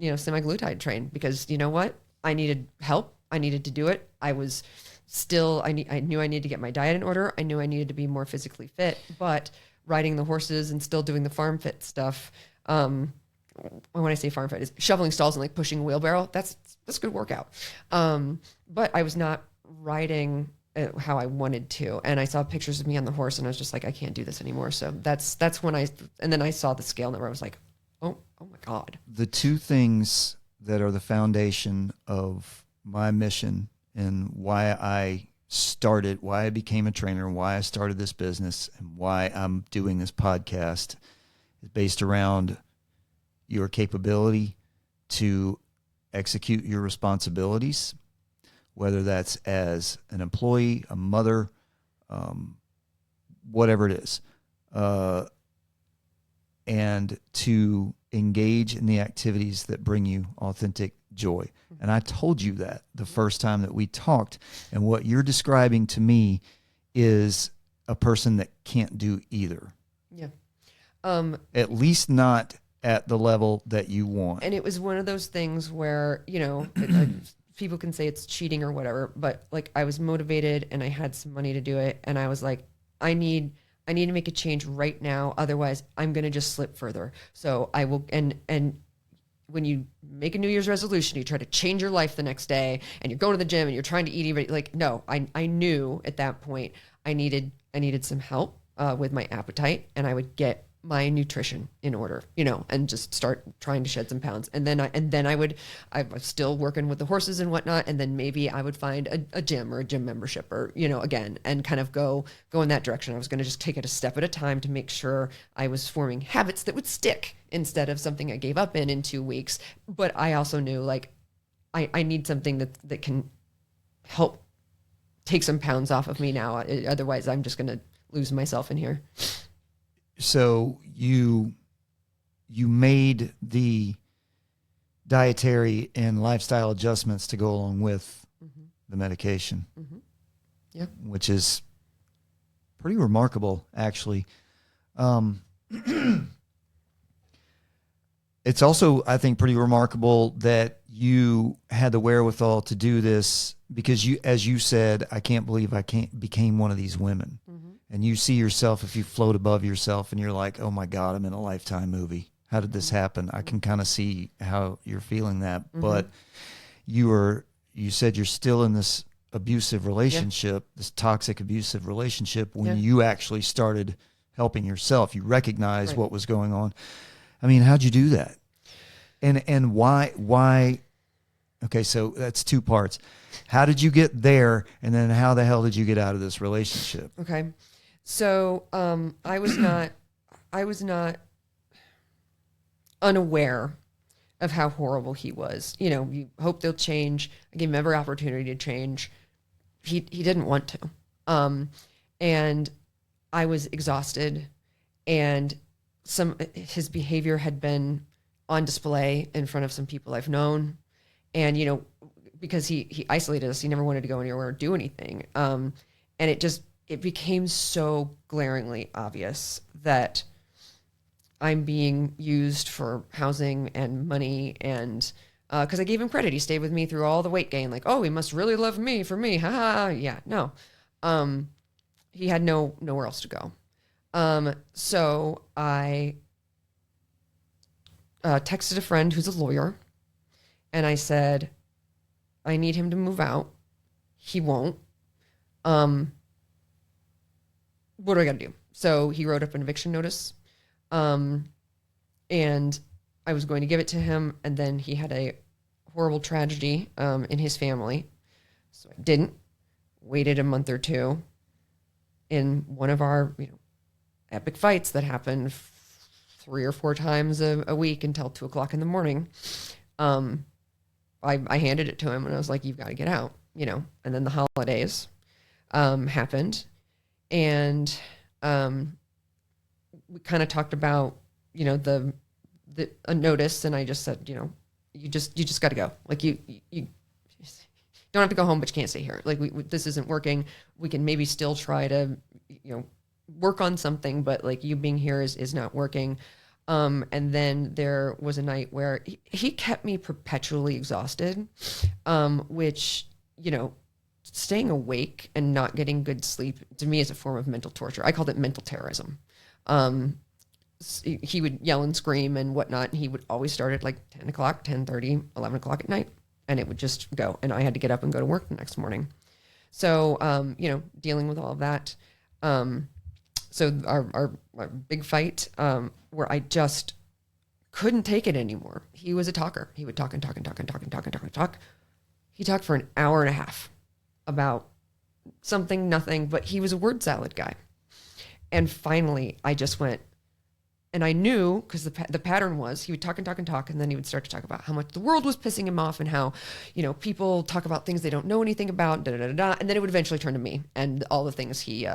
semaglutide train because you know what? I needed help. I needed to do it. I was still, I knew I needed to get my diet in order. I knew I needed to be more physically fit, but riding the horses and still doing the farm fit stuff. When I say farm fit, is shoveling stalls and like pushing a wheelbarrow. That's a good workout. But I was not riding how I wanted to. And I saw pictures of me on the horse and I was just like, I can't do this anymore. So that's when and then I saw the scale number. I was like, oh my God. The two things that are the foundation of my mission and why I became a trainer and why I started this business and why I'm doing this podcast is based around your capability to execute your responsibilities, whether that's as an employee, a mother, whatever it is, and to engage in the activities that bring you authentic joy. And I told you that the first time that we talked, and what you're describing to me is a person that can't do either. Yeah. At least not at the level that you want. And it was one of those things where, people can say it's cheating or whatever, but like I was motivated and I had some money to do it. And I was like, I need to make a change right now. Otherwise I'm going to just slip further. So I will. And when you make a New Year's resolution, you try to change your life the next day and you're going to the gym and you're trying to eat, like, no, I knew at that point I needed some help with my appetite, and I would get my nutrition in order, and just start trying to shed some pounds. And then I was still working with the horses and whatnot. And then maybe I would find a gym or a gym membership or, again, and kind of go in that direction. I was going to just take it a step at a time to make sure I was forming habits that would stick instead of something I gave up in 2 weeks. But I also knew, like, I need something that can help take some pounds off of me now. Otherwise I'm just going to lose myself in here. So you made the dietary and lifestyle adjustments to go along with the medication, Yeah, which is pretty remarkable, actually. It's also, I think, pretty remarkable that you had the wherewithal to do this because you, as you said, I can't believe became one of these women. And you see yourself, if you float above yourself and you're like, oh my God, I'm in a Lifetime movie. How did this happen? I can kind of see how you're feeling that. But you said you're still in this abusive relationship, this toxic abusive relationship when you actually started helping yourself. You recognized what was going on. I mean, how'd you do that? And why? Okay, so that's two parts. How did you get there? And then how the hell did you get out of this relationship? Okay. So I was not unaware of how horrible he was. You hope they'll change. I gave him every opportunity to change. He didn't want to. And I was exhausted, and his behavior had been on display in front of some people I've known. And, because he isolated us, he never wanted to go anywhere or do anything. And it became so glaringly obvious that I'm being used for housing and money, and because I gave him credit. He stayed with me through all the weight gain. Like, oh, he must really love me for me. Ha ha. Yeah, no. He had nowhere else to go. So I texted a friend who's a lawyer, and I said, I need him to move out. He won't. What do I got to do? So he wrote up an eviction notice, and I was going to give it to him, and then he had a horrible tragedy in his family, so I didn't. Waited a month or two. In one of our epic fights that happened 3 or 4 times a week until 2:00 in the morning, I handed it to him and I was like, you've got to get out, and then the holidays happened. And we kind of talked about, a notice, and I just said, you just got to go. Like you don't have to go home, but you can't stay here. Like this isn't working. We can maybe still try to, work on something, but like you being here is not working. And then there was a night where he kept me perpetually exhausted, which, staying awake and not getting good sleep to me is a form of mental torture. I called it mental terrorism. He would yell and scream and whatnot. And he would always start at like 10 o'clock, 10:30, 11 o'clock at night. And it would just go. And I had to get up and go to work the next morning. So, dealing with all of that. So our big fight, where I just couldn't take it anymore. He was a talker. He would talk and talk and talk and talk and talk and talk and talk. He talked for an hour and a half about something, nothing, but he was a word salad guy. And finally I just went, And I knew, because the pattern was he would talk and talk and talk, and then he would start to talk about how much the world was pissing him off and how, people talk about things they don't know anything about, da da da da. And then it would eventually turn to me and all the things he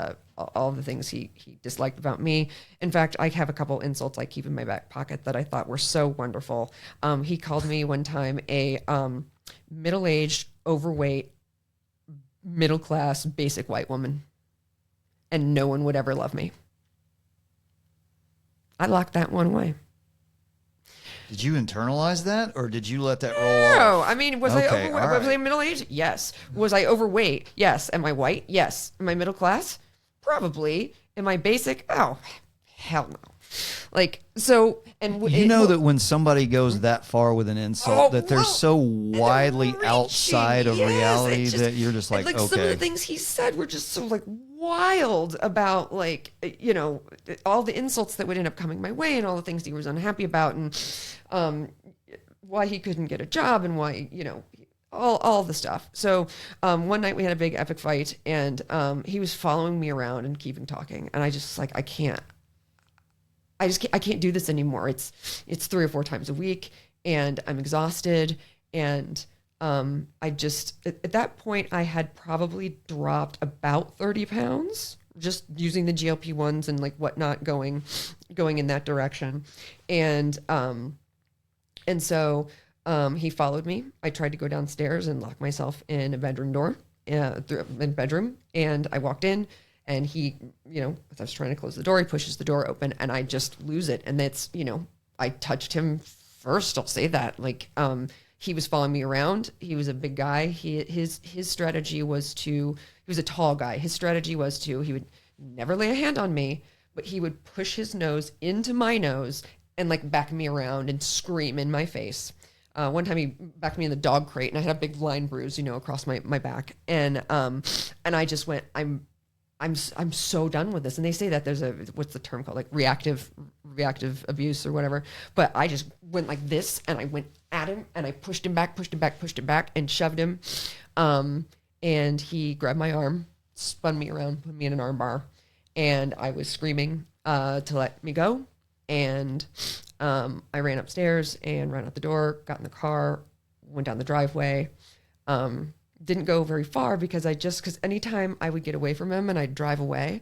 disliked about me. In fact, I have a couple insults I keep in my back pocket that I thought were so wonderful. He called me one time a middle-aged, overweight, middle-class, basic white woman, and no one would ever love me. I locked that one away. Did you internalize that, or did you let that roll No, off? I mean, was I overweight? All right. Was I middle-aged? Yes. Was I overweight? Yes. Am I white? Yes. Am I middle class? Probably. Am I basic? Oh, hell no. That when somebody goes that far with an insult, that they're so widely outside of reality that you're just like, okay. Some of the things he said were just so wild about all the insults that would end up coming my way and all the things he was unhappy about and why he couldn't get a job and why, all the stuff. So one night we had a big epic fight and he was following me around and keeping talking. And I just I can't do this anymore. It's 3 or 4 times a week and I'm exhausted. And at that point I had probably dropped about 30 pounds just using the GLP-1s and whatnot going in that direction. And so he followed me. I tried to go downstairs and lock myself in a bedroom door, and I walked in. And he, as I was trying to close the door, he pushes the door open and I just lose it. And that's, I touched him first. I'll say that. He was following me around. He was a big guy. His strategy was he was a tall guy. His strategy was he would never lay a hand on me, but he would push his nose into my nose and back me around and scream in my face. One time he backed me in the dog crate and I had a big line bruise, across my back. And I just went, I'm so done with this. And they say that there's what's the term called? Reactive abuse or whatever. But I just went like this and I went at him and I pushed him back and shoved him. And he grabbed my arm, spun me around, put me in an arm bar. And I was screaming to let me go. And I ran upstairs and ran out the door, got in the car, went down the driveway. Didn't go very far because anytime I would get away from him and I'd drive away,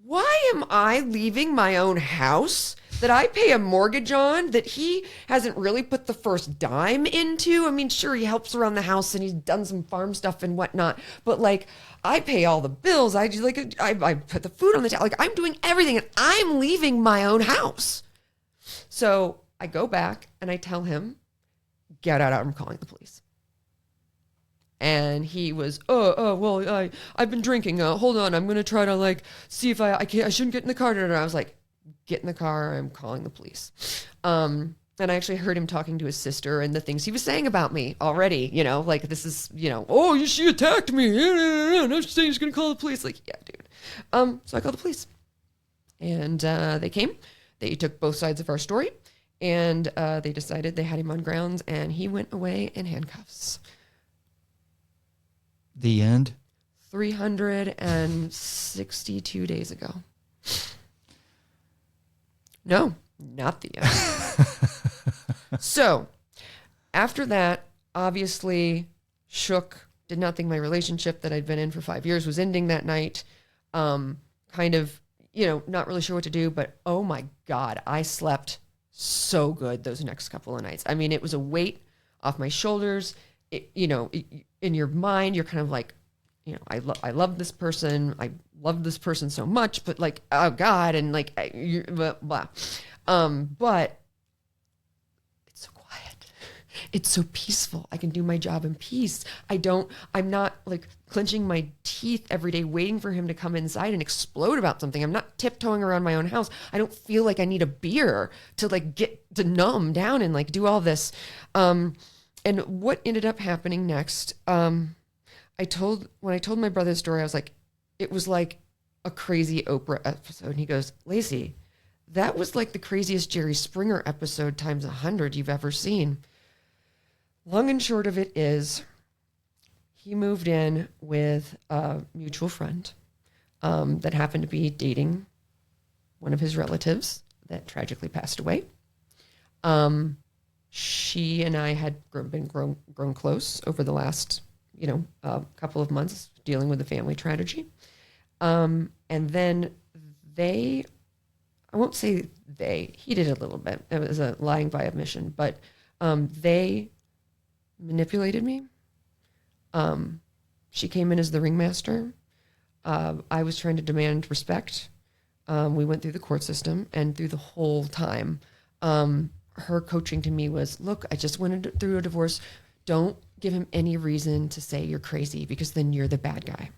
why am I leaving my own house that I pay a mortgage on that he hasn't really put the first dime into? I mean, sure, he helps around the house and he's done some farm stuff and whatnot, but I pay all the bills. I put the food on the table. I'm doing everything and I'm leaving my own house. So I go back and I tell him, get out, I'm calling the police. And he was, well, I've been drinking. Hold on, I'm going to try to see if I shouldn't get in the car. And I was like, get in the car. I'm calling the police. And I actually heard him talking to his sister and the things he was saying about me already, this is, she attacked me. No, she's saying she's going to call the police. Yeah, dude. So I called the police and they came. They took both sides of our story and they decided they had him on grounds and he went away in handcuffs. The end? 362 days ago. No, not the end. So, after that, obviously shook, did not think my relationship that I'd been in for 5 years was ending that night. Kind of, not really sure what to do, but oh my God, I slept so good those next couple of nights. I mean, it was a weight off my shoulders. In your mind, you're kind of I love this person. I love this person so much, but oh God. And blah. But it's so quiet. It's so peaceful. I can do my job in peace. I'm not clenching my teeth every day, waiting for him to come inside and explode about something. I'm not tiptoeing around my own house. I don't feel like I need a beer to get to numb down and do all this. And what ended up happening next, when I told my brother the story, I was like, it was like a crazy Oprah episode. And he goes, Lacey, that was like the craziest Jerry Springer episode times 100 you've ever seen. Long and short of it is he moved in with a mutual friend that happened to be dating one of his relatives that tragically passed away. She and I had grown close over the last, couple of months dealing with the family tragedy. And then I won't say he did a little bit. It was a lying by omission, but they manipulated me. She came in as the ringmaster. I was trying to demand respect. We went through the court system, and through the whole time, her coaching to me was, look, I just went through a divorce. Don't give him any reason to say you're crazy, because then you're the bad guy,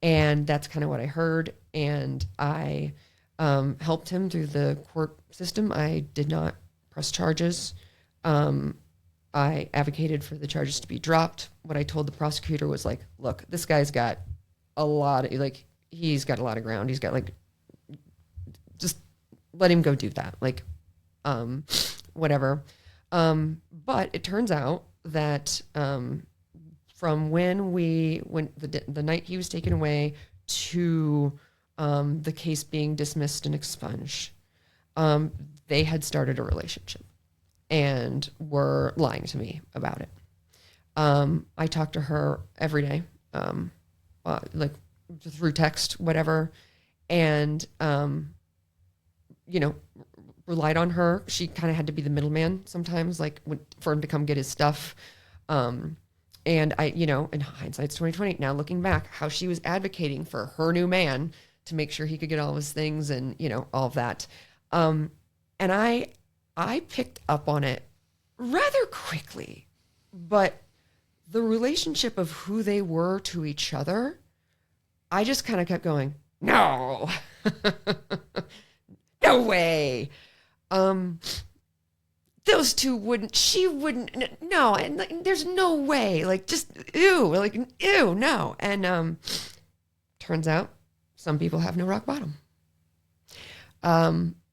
And that's kind of what I heard. And I helped him through the court system. I did not press charges. I advocated for the charges to be dropped. What I told the prosecutor was like, look, this guy's got he's got a lot of ground. He's got just let him go do that. Whatever. But it turns out that from when the night he was taken away to the case being dismissed and expunged, they had started a relationship and were lying to me about it. I talked to her every day, through text, whatever, and relied on her. She kind of had to be the middleman sometimes, for him to come get his stuff. And I, in hindsight's 2020, now looking back, how she was advocating for her new man to make sure he could get all of his things and, all of that. And I picked up on it rather quickly, but the relationship of who they were to each other, I just kind of kept going, no, no way. Those two she wouldn't, no, and there's no way, just, ew, no. And turns out some people have no rock bottom.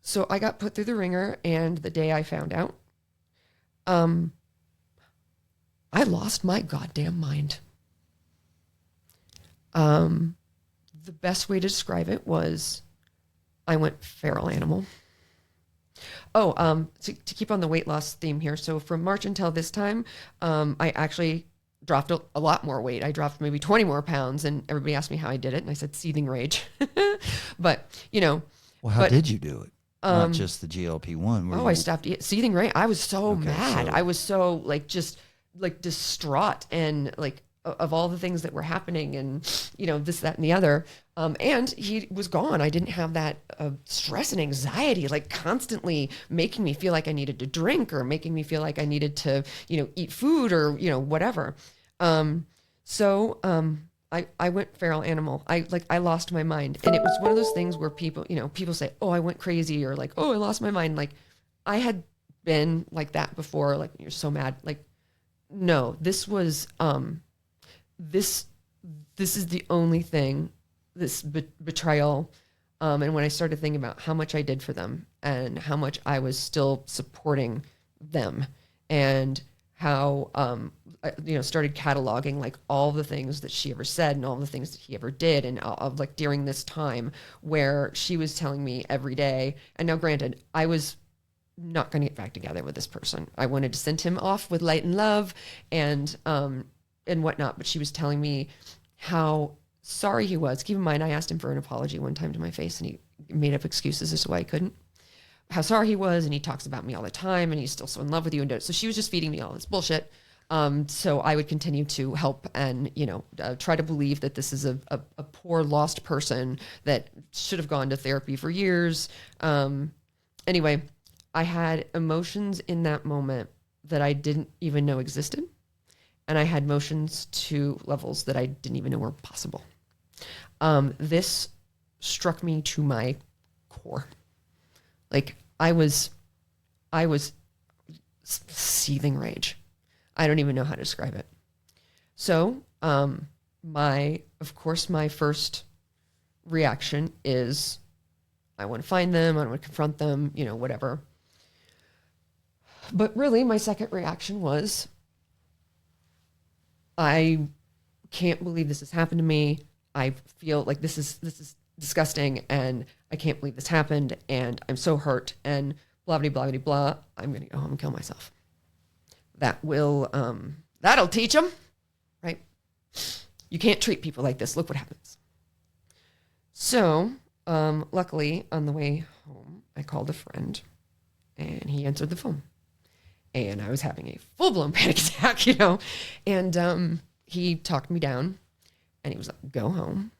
So I got put through the ringer, and the day I found out, I lost my goddamn mind. The best way to describe it was I went feral animal. To keep on the weight loss theme here. So from March until this time, I actually dropped a lot more weight. I dropped maybe 20 more pounds, and everybody asked me how I did it. And I said, seething rage. But, Well, how did you do it? Not just the GLP-1. I stopped seething rage. I was so mad. I was so distraught and of all the things that were happening and, this, that, and the other. And he was gone. I didn't have that stress and anxiety, constantly making me feel like I needed to drink or making me feel like I needed to, eat food or, whatever. I went feral animal. I lost my mind. And it was one of those things where people say, oh, I went crazy, or oh, I lost my mind. I had been like that before. You're so mad. No, this was, this is the only thing, this betrayal. And when I started thinking about how much I did for them and how much I was still supporting them, and how, started cataloging all the things that she ever said and all the things that he ever did. And during this time where she was telling me every day, and now granted, I was not going to get back together with this person. I wanted to send him off with light and love and whatnot. But she was telling me how sorry he was. Keep in mind, I asked him for an apology one time to my face, and he made up excuses as to why he couldn't. How sorry he was, and he talks about me all the time, and he's still so in love with you. And so she was just feeding me all this bullshit. So I would continue to help and, try to believe that this is a poor lost person that should have gone to therapy for years. Anyway, I had emotions in that moment that I didn't even know existed. And I had emotions to levels that I didn't even know were possible. This struck me to my core. I was seething rage. I don't even know how to describe it. So, my first reaction is I want to find them. I want to confront them, whatever. But really, my second reaction was, I can't believe this has happened to me. I feel like this is disgusting, and I can't believe this happened, and I'm so hurt, and blah, blah, blah, blah, blah. I'm going to go home and kill myself. That will, that'll teach them, right? You can't treat people like this. Look what happens. So, luckily, on the way home, I called a friend, and he answered the phone. And I was having a full-blown panic attack, and he talked me down, and he was like, go home,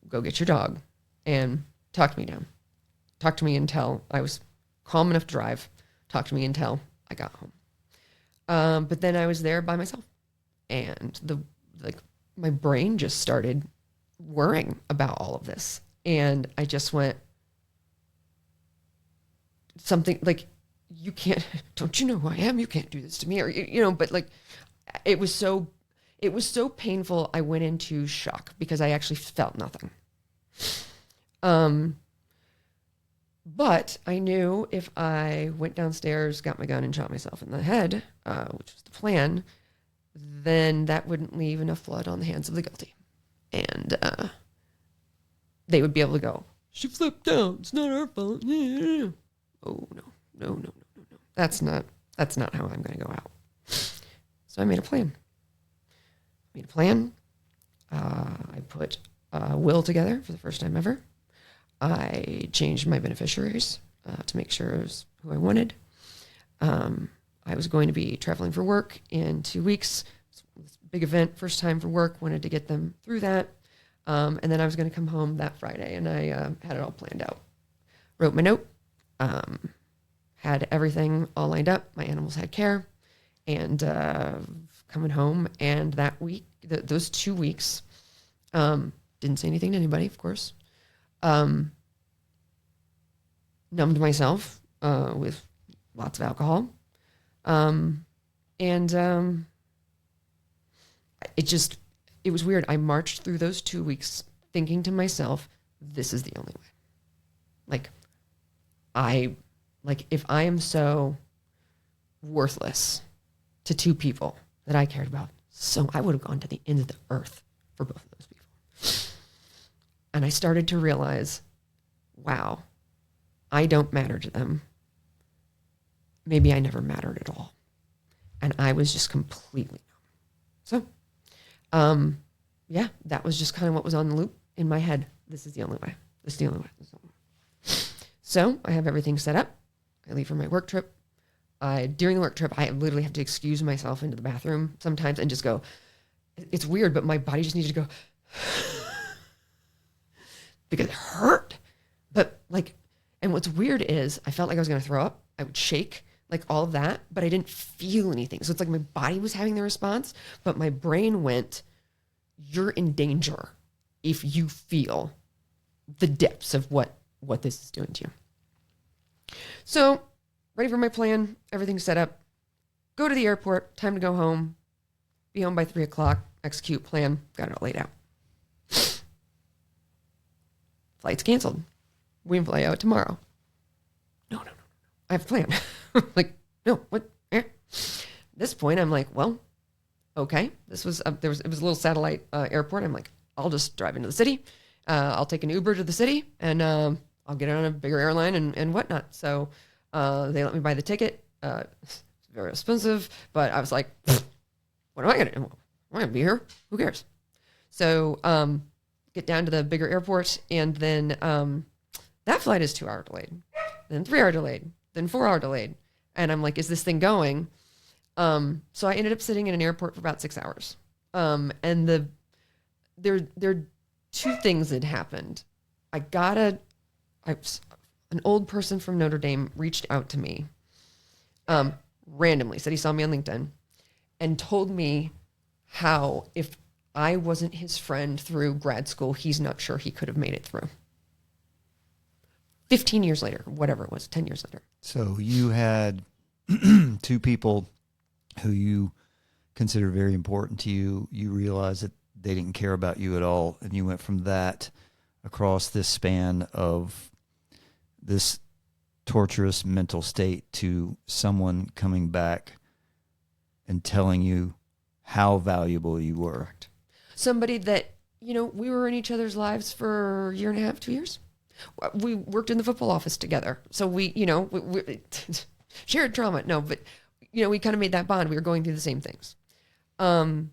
go get your dog, and talked me down. Talked to me until I was calm enough to drive. Talked to me until I got home. But then I was there by myself, and my brain just started worrying about all of this, and I just went something like, you can't, don't you know who I am? You can't do this to me, or but like, it was so painful. I went into shock because I actually felt nothing. But I knew if I went downstairs, got my gun, and shot myself in the head, which was the plan, then that wouldn't leave enough blood on the hands of the guilty. And they would be able to go, she flipped down, it's not our fault. Oh, no. That's not how I'm going to go out. So I made a plan. I put a will together for the first time ever. I changed my beneficiaries to make sure it was who I wanted. I was going to be traveling for work in 2 weeks. This big event, first time for work, wanted to get them through that. And then I was going to come home that Friday, and I had it all planned out. Wrote my note, had everything all lined up. My animals had care, and coming home. And that week, those 2 weeks, didn't say anything to anybody, of course. Numbed myself with lots of alcohol. It was weird. I marched through those 2 weeks thinking to myself, this is the only way. If I am so worthless to two people that I cared about, so I would have gone to the ends of the earth for both of those people. And I started to realize, wow, I don't matter to them. Maybe I never mattered at all. And I was just completely numb. So, that was just kind of what was on the loop in my head. This is the only way. This is the only way. This is the only way. So I have everything set up. I leave for my work trip. During the work trip, I literally have to excuse myself into the bathroom sometimes and just go, it's weird, but my body just needed to go because it hurt. But and what's weird is I felt like I was going to throw up. I would shake, all of that, but I didn't feel anything. So it's like my body was having the response, but my brain went, you're in danger if you feel the depths of what this is doing to you. So, ready for my plan, everything's set up. Go to the airport, time to go home. Be home by 3:00, execute plan, got it all laid out. Flight's canceled. We can fly out tomorrow. No. I have a plan. No, what? At this point, I'm like, well, okay. This was, it was a little satellite airport. I'm like, I'll just drive into the city. I'll take an Uber to the city, and I'll get on a bigger airline and whatnot. So they let me buy the ticket. It's very expensive, but I was like, what am I going to do? I'm going to be here. Who cares? So get down to the bigger airport, and then that flight is 2 hour delayed, then 3 hour delayed, then 4 hour delayed. And I'm like, is this thing going? So I ended up sitting in an airport for about 6 hours. And there are two things that happened. An old person from Notre Dame reached out to me randomly, said he saw me on LinkedIn, and told me how if I wasn't his friend through grad school, he's not sure he could have made it through. 15 years later, whatever it was, 10 years later. So you had two people who you consider very important to you. You realized that they didn't care about you at all, and you went from that across this span of this torturous mental state to someone coming back and telling you how valuable you were. Somebody that we were in each other's lives for a year and a half, 2 years. We worked in the football office together. So we shared trauma. No, but, we kind of made that bond. We were going through the same things. I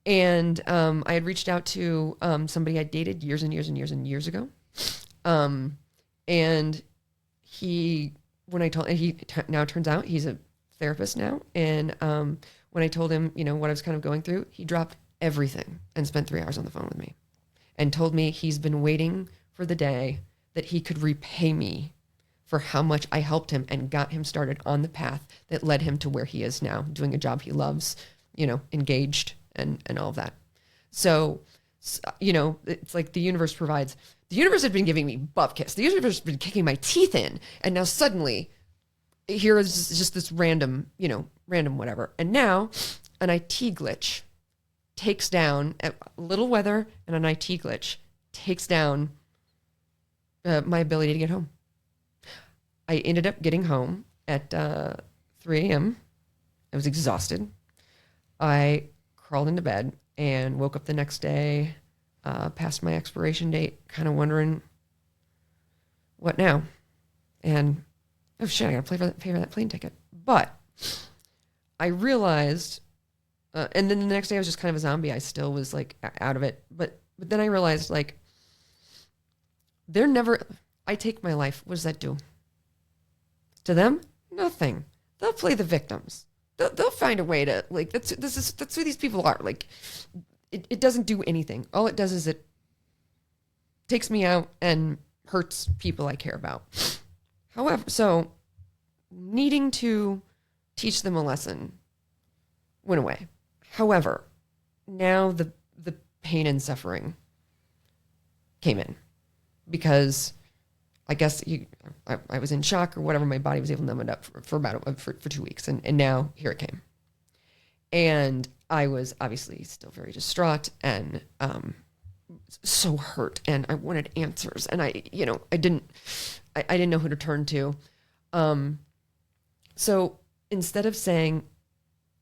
had reached out to somebody I dated years and years and years and years ago. And now turns out he's a therapist now. And when I told him, what I was kind of going through, he dropped everything and spent 3 hours on the phone with me and told me he's been waiting for the day that he could repay me for how much I helped him and got him started on the path that led him to where he is now, doing a job he loves, engaged and all of that. So, it's like the universe provides. The universe had been giving me butt kiss. The universe had been kicking my teeth in. And now suddenly here is just this random whatever. And now an IT glitch takes down a little weather, and an IT glitch takes down my ability to get home. I ended up getting home at 3 a.m. I was exhausted. I crawled into bed and woke up the next day past my expiration date, kind of wondering, what now? And, oh shit, I gotta pay for that plane ticket. But I realized, and then the next day I was just kind of a zombie. I still was like out of it. But then I realized, like, I take my life. What does that do? To them, nothing. They'll play the victims. They'll find a way to, like, that's who these people are. Like, it doesn't do anything. All it does is it takes me out and hurts people I care about. However, so needing to teach them a lesson went away. However, now the pain and suffering came in because I guess I was in shock or whatever. My body was able to numb it up for 2 weeks. And now here it came. And I was obviously still very distraught and so hurt. And I wanted answers. And I didn't know who to turn to. So instead of saying,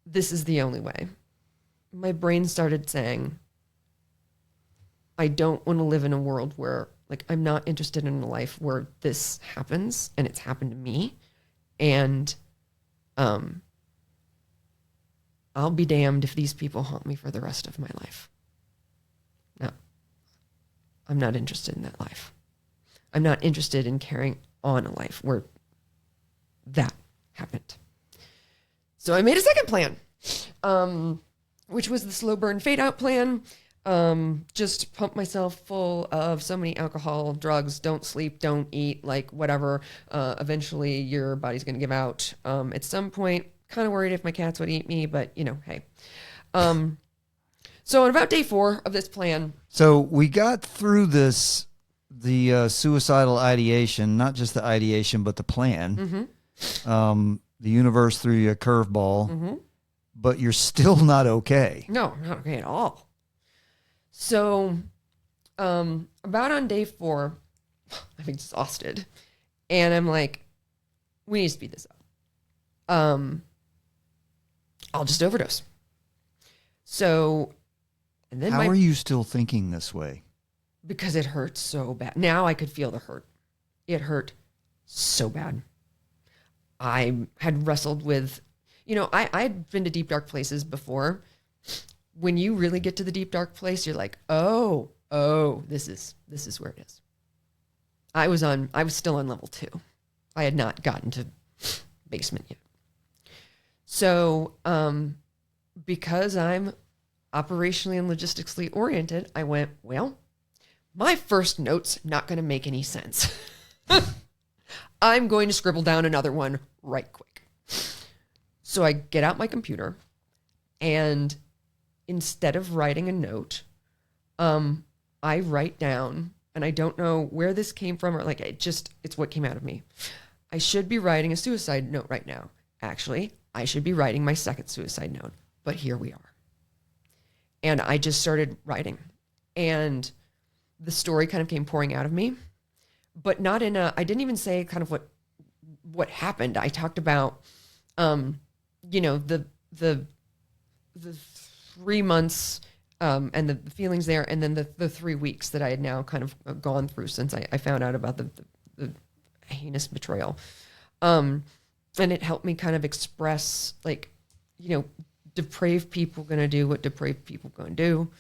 this is the only way, my brain started saying, I don't want to live in a world where, like, I'm not interested in a life where this happens, and it's happened to me. And I'll be damned if these people haunt me for the rest of my life. No, I'm not interested in that life. I'm not interested in carrying on a life where that happened. So I made a second plan, which was the slow burn fade out plan. Just pump myself full of so many alcohol, drugs, don't sleep, don't eat, like whatever. Eventually your body's going to give out. At some point, kind of worried if my cats would eat me, but hey. So on about day 4 of this plan. So we got through the suicidal ideation, not just the ideation, but the plan. Mm-hmm. The universe threw you a curveball, mm-hmm. but you're still not okay. No, not okay at all. So, about on day 4, I'm exhausted, and I'm like, we need to speed this up. I'll just overdose. So, and then how are you still thinking this way? Because it hurts so bad. Now I could feel the hurt. It hurt so bad. I had wrestled with, I'd been to deep, dark places before. When you really get to the deep, dark place, you're like, oh, this is where it is. I was still on level 2. I had not gotten to basement yet. So, because I'm operationally and logistically oriented, I went, well, my first note's not going to make any sense. I'm going to scribble down another one right quick. So I get out my computer, and instead of writing a note, I write down, and I don't know where this came from, or it's what came out of me. I should be writing a suicide note right now. Actually, I should be writing my second suicide note, but here we are. And I just started writing, and the story kind of came pouring out of me, but not in I didn't even say kind of what happened. I talked about, the 3 months and the feelings there, and then the 3 weeks that I had now kind of gone through since I found out about the heinous betrayal. And it helped me kind of express, like, depraved people going to do what depraved people going to do.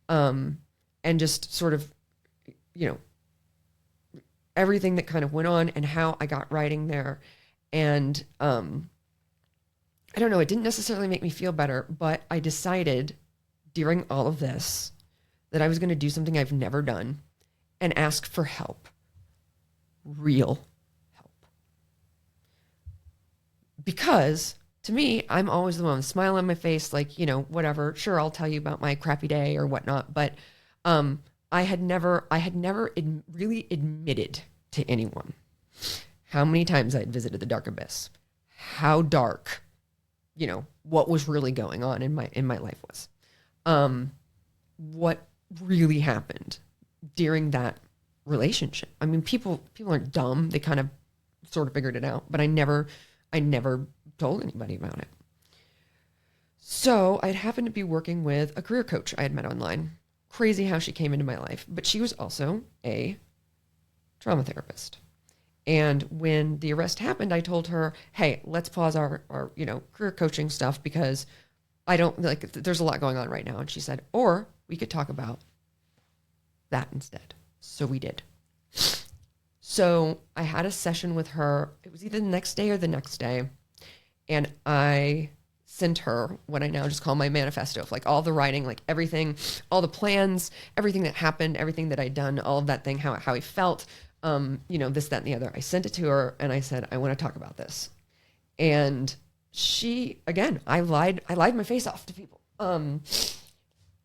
And just sort of, everything that kind of went on and how I got writing there. And I don't know, it didn't necessarily make me feel better, but I decided during all of this that I was going to do something I've never done and ask for help. Real help. Because to me, I'm always the one with a smile on my face, like, whatever, sure, I'll tell you about my crappy day or whatnot. But I had never really admitted to anyone how many times I had visited the dark abyss, how dark, what was really going on in my life was. What really happened during that relationship. I mean, people aren't dumb. They kind of sort of figured it out, but I never told anybody about it. So I'd happened to be working with a career coach I had met online. Crazy how she came into my life, but she was also a trauma therapist. And when the arrest happened, I told her, hey, let's pause our career coaching stuff because I don't there's a lot going on right now. And she said, or we could talk about that instead. So we did. So I had a session with her. It was either the next day or the next day. And I sent her what I now just call my manifesto of like all the writing, like everything, all the plans, everything that happened, everything that I'd done, all of that thing, how I felt, this, that, and the other. I sent it to her and I said, I want to talk about this. And she, again, I lied my face off to people.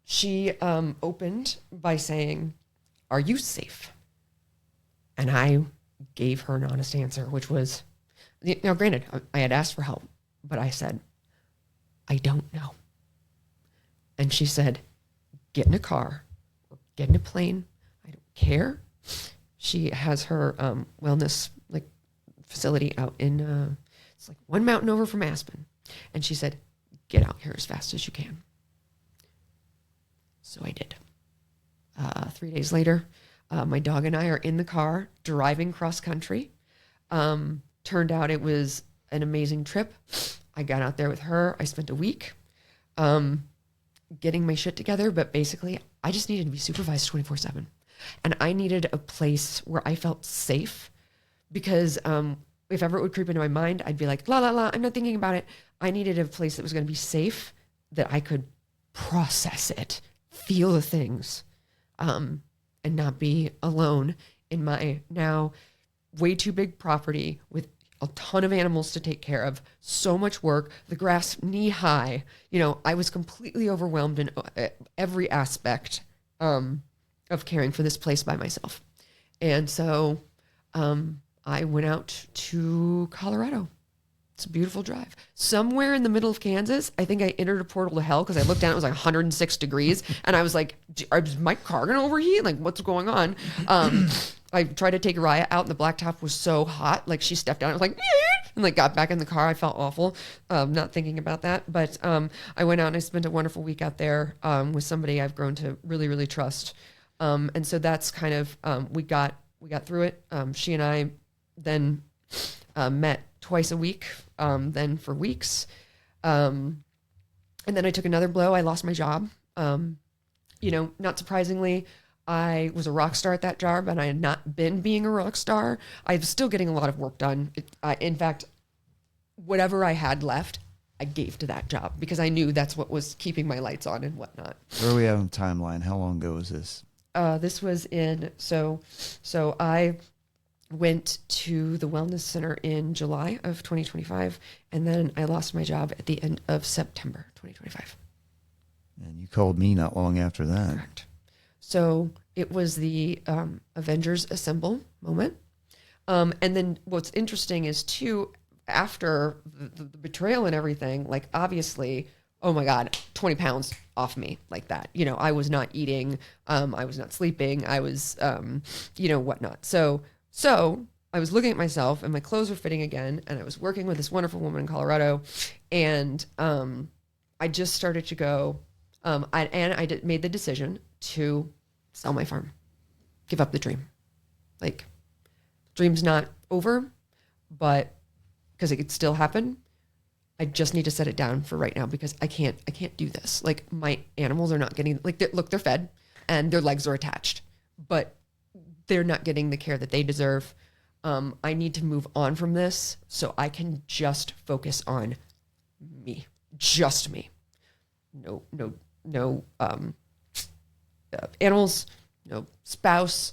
She opened by saying, are you safe? And I gave her an honest answer, which was, now granted, I had asked for help, but I said, I don't know. And she said, get in a car or get in a plane. I don't care. She has her wellness facility out in, it's like one mountain over from Aspen. And she said, get out here as fast as you can. So I did. 3 days later, my dog and I are in the car driving cross country. Turned out it was an amazing trip. I got out there with her. I spent a week getting my shit together, but basically I just needed to be supervised 24/7. And I needed a place where I felt safe because if ever it would creep into my mind, I'd be like, la, la, la, I'm not thinking about it. I needed a place that was going to be safe, that I could process it, feel the things, and not be alone in my now way too big property with a ton of animals to take care of, so much work, the grass knee high. I was completely overwhelmed in every aspect of caring for this place by myself. And so I went out to Colorado. It's a beautiful drive. Somewhere in the middle of Kansas, I think I entered a portal to hell because I looked down, it was like 106 degrees. And I was like, is my car going to overheat? Like, what's going on? I tried to take Raya out and the blacktop was so hot. Like she stepped down. I was like, and like got back in the car. I felt awful, not thinking about that. But I went out and I spent a wonderful week out there with somebody I've grown to really, really trust. And so that's kind of, we got through it. She and I then met twice a week, then for weeks. And then I took another blow. I lost my job. Not surprisingly, I was a rock star at that job and I had not been being a rock star. I was still getting a lot of work done. In fact, whatever I had left, I gave to that job because I knew that's what was keeping my lights on and whatnot. Where are we at on timeline? How long ago was this? This was so I went to the wellness center in July of 2025, and then I lost my job at the end of September 2025. And you called me not long after that. Correct. So it was the Avengers Assemble moment. And then what's interesting is too, after the betrayal and everything, like obviously, oh my God, 20 pounds off me like that. I was not eating. I was not sleeping. I was, whatnot. So I was looking at myself and my clothes were fitting again. And I was working with this wonderful woman in Colorado. And I just started to go, Made the decision to sell my farm, give up the dream. Like, dream's not over, but because it could still happen, I just need to set it down for right now because I can't do this. Like, my animals are not getting, like, they're fed and their legs are attached, but they're not getting the care that they deserve. I need to move on from this so I can just focus on me, just me. No animals, no spouse.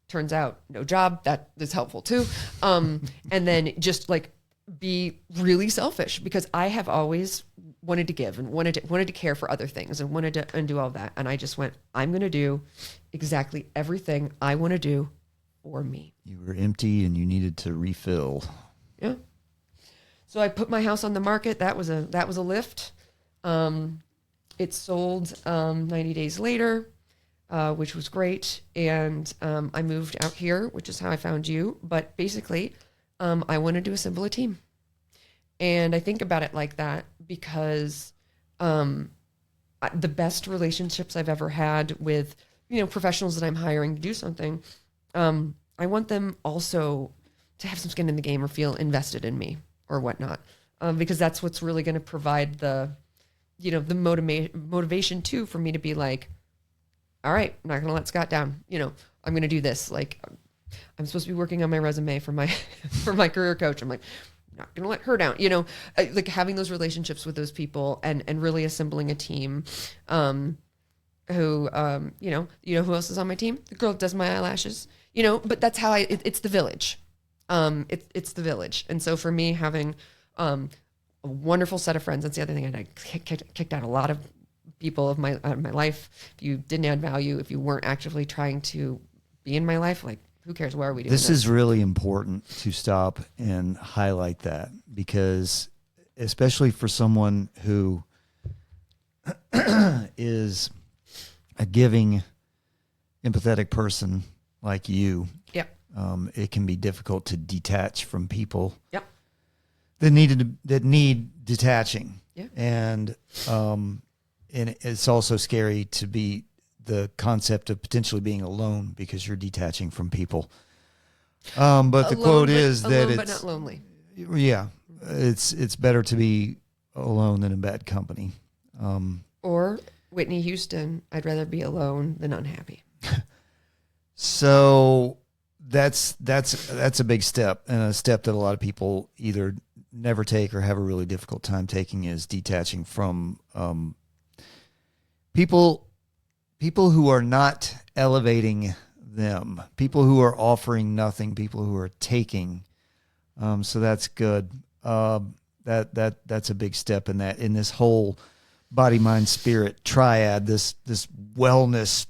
Turns out no job. That is helpful too. And then just like be really selfish because I have always wanted to give and wanted to care for other things and wanted to undo all that. And I just went, I'm going to do exactly everything I want to do for me. You were empty and you needed to refill. Yeah. So I put my house on the market. That was a lift. It sold 90 days later, which was great. And I moved out here, which is how I found you. But basically, I wanted to assemble a team. And I think about it like that because the best relationships I've ever had with, professionals that I'm hiring to do something, I want them also to have some skin in the game or feel invested in me or whatnot. Because that's what's really going to provide the motivation too for me to be like, all right, I'm not going to let Scott down. I'm going to do this. Like, I'm supposed to be working on my resume for my for my career coach. I'm like, I'm not going to let her down. Like having those relationships with those people and really assembling a team. Who who else is on my team? The girl that does my eyelashes. But that's how it's the village. It's the village. And so for me, having a wonderful set of friends. That's the other thing. I kicked out a lot of people of my life. If you didn't add value, if you weren't actively trying to be in my life, like, who cares? Why are we doing this? This is really important to stop and highlight that because especially for someone who is a giving, empathetic person like you, yep. It can be difficult to detach from people. Yep. that need detaching. Yeah. And it's also scary to be the concept of potentially being alone because you're detaching from people. But the quote is that it's but not lonely. Yeah, it's better to be alone than in bad company. Or Whitney Houston, I'd rather be alone than unhappy. So that's a big step, and a step that a lot of people either never take or have a really difficult time taking is detaching from people who are not elevating them, people who are offering nothing, people who are taking. So that's good. That's a big step in this whole body, mind, spirit triad, this wellness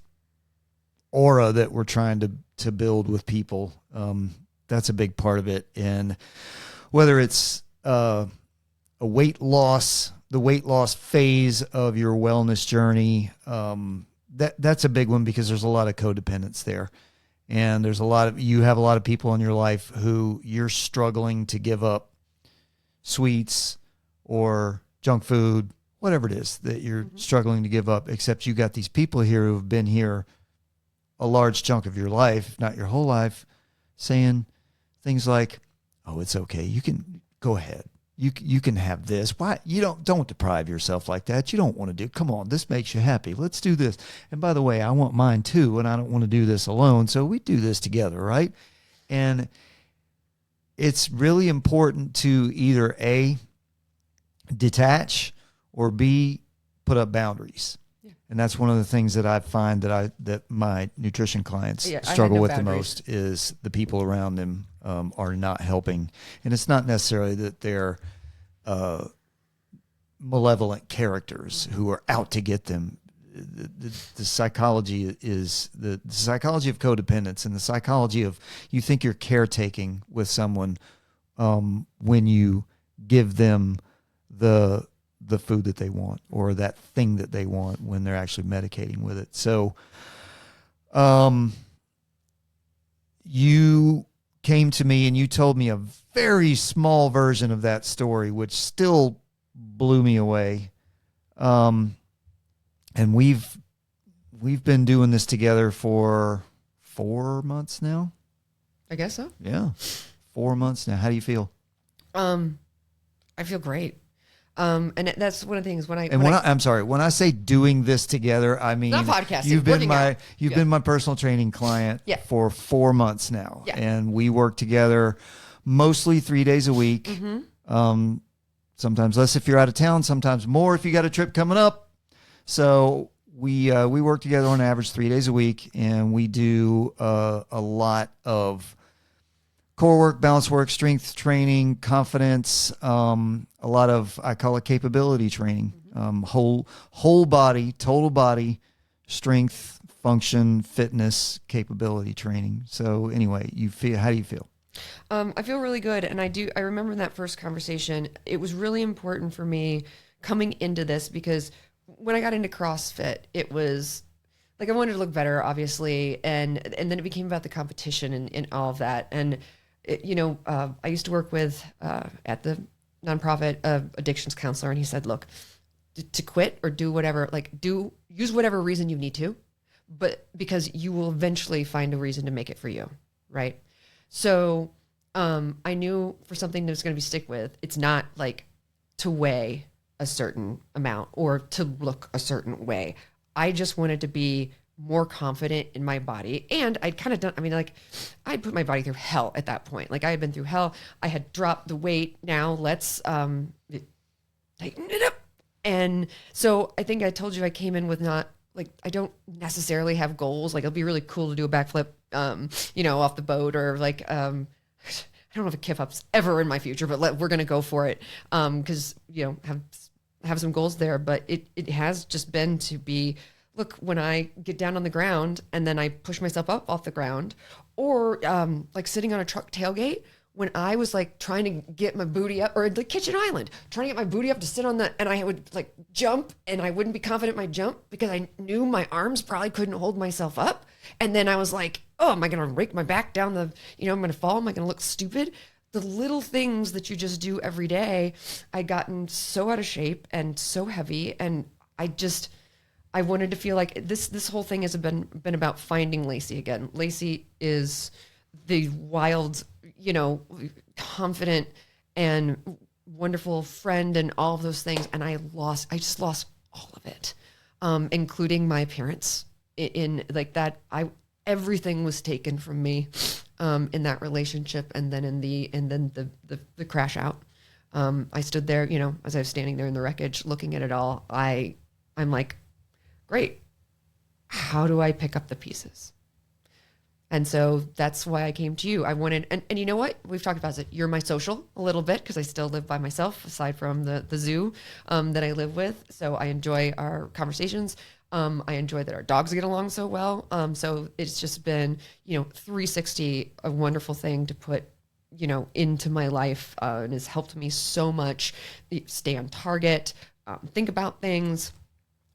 aura that we're trying to build with people. That's a big part of it. And whether it's the weight loss phase of your wellness journey, that's a big one because there's a lot of codependence there. And you have a lot of people in your life who you're struggling to give up sweets or junk food, whatever it is that you're struggling to give up, except you got these people here who have been here a large chunk of your life, if not your whole life, saying things like, oh, it's okay. You can go ahead. You can have this. Why? You don't deprive yourself like that. You don't want to do, come on, this makes you happy. Let's do this. And by the way, I want mine too, and I don't want to do this alone. So we do this together, right? And it's really important to either A, detach, or B, put up boundaries. Yeah. And that's one of the things that I find that my nutrition clients struggle with boundaries. The most is the people around them are not helping. And it's not necessarily that they're malevolent characters who are out to get them. The psychology is the psychology of codependence and the psychology of you think you're caretaking with someone when you give them the food that they want or that thing that they want when they're actually medicating with it. So you came to me and you told me a very small version of that story, which still blew me away. and we've been doing this together for 4 months now. I guess so. Yeah, 4 months now. How do you feel? I feel great. And that's one of the things I'm sorry, when I say doing this together, I mean not podcasting. You've been working out. been my personal training client Yeah. for 4 months now, Yeah. and we work together mostly 3 days a week. Mm-hmm. Sometimes less if you're out of town, sometimes more if you got a trip coming up. So we work together on average 3 days a week, and we do a lot of core work, balance work, strength training, confidence, a lot of, I call it capability training, whole body, total body, strength, function, fitness, capability training. So anyway, how do you feel? I feel really good. And I remember in that first conversation, it was really important for me coming into this because when I got into CrossFit, it was like, I wanted to look better, obviously. And then it became about the competition and all of that. And I used to work with, at the nonprofit, addictions counselor. And he said, look, to quit or do whatever, use whatever reason you need to, but because you will eventually find a reason to make it for you. Right. So, I knew for something that was going to be stick with, it's not like to weigh a certain amount or to look a certain way. I just wanted to be more confident in my body. And I'd kind of done, I'd put my body through hell at that point. Like I had been through hell. I had dropped the weight. Now let's, tighten it up. And so I think I told you I came in with I don't necessarily have goals. Like it'll be really cool to do a backflip, off the boat or I don't have a kick ups ever in my future, but we're going to go for it. Cause have some goals there, but it has just been to be, look, when I get down on the ground and then I push myself up off the ground or sitting on a truck tailgate, when I was trying to get my booty up or the kitchen island, trying to get my booty up to sit on that. And I would jump and I wouldn't be confident in my jump because I knew my arms probably couldn't hold myself up. And then I was like, oh, am I going to rake my back down I'm going to fall. Am I going to look stupid? The little things that you just do every day, I'd gotten so out of shape and so heavy. And I wanted to feel like this whole thing has been about finding Lacey again. Lacey is the wild, confident and wonderful friend and all of those things. And I just lost all of it, including my appearance in that. Everything was taken from me, in that relationship. And then the crash out, I stood there, as I was standing there in the wreckage, looking at it all, I'm like, great. How do I pick up the pieces? And so that's why I came to you. I wanted, and you know what? We've talked about it. You're my social a little bit because I still live by myself aside from the zoo that I live with. So I enjoy our conversations. I enjoy that our dogs get along so well. So it's just been, 360, a wonderful thing to put, into my life, and has helped me so much stay on target, think about things,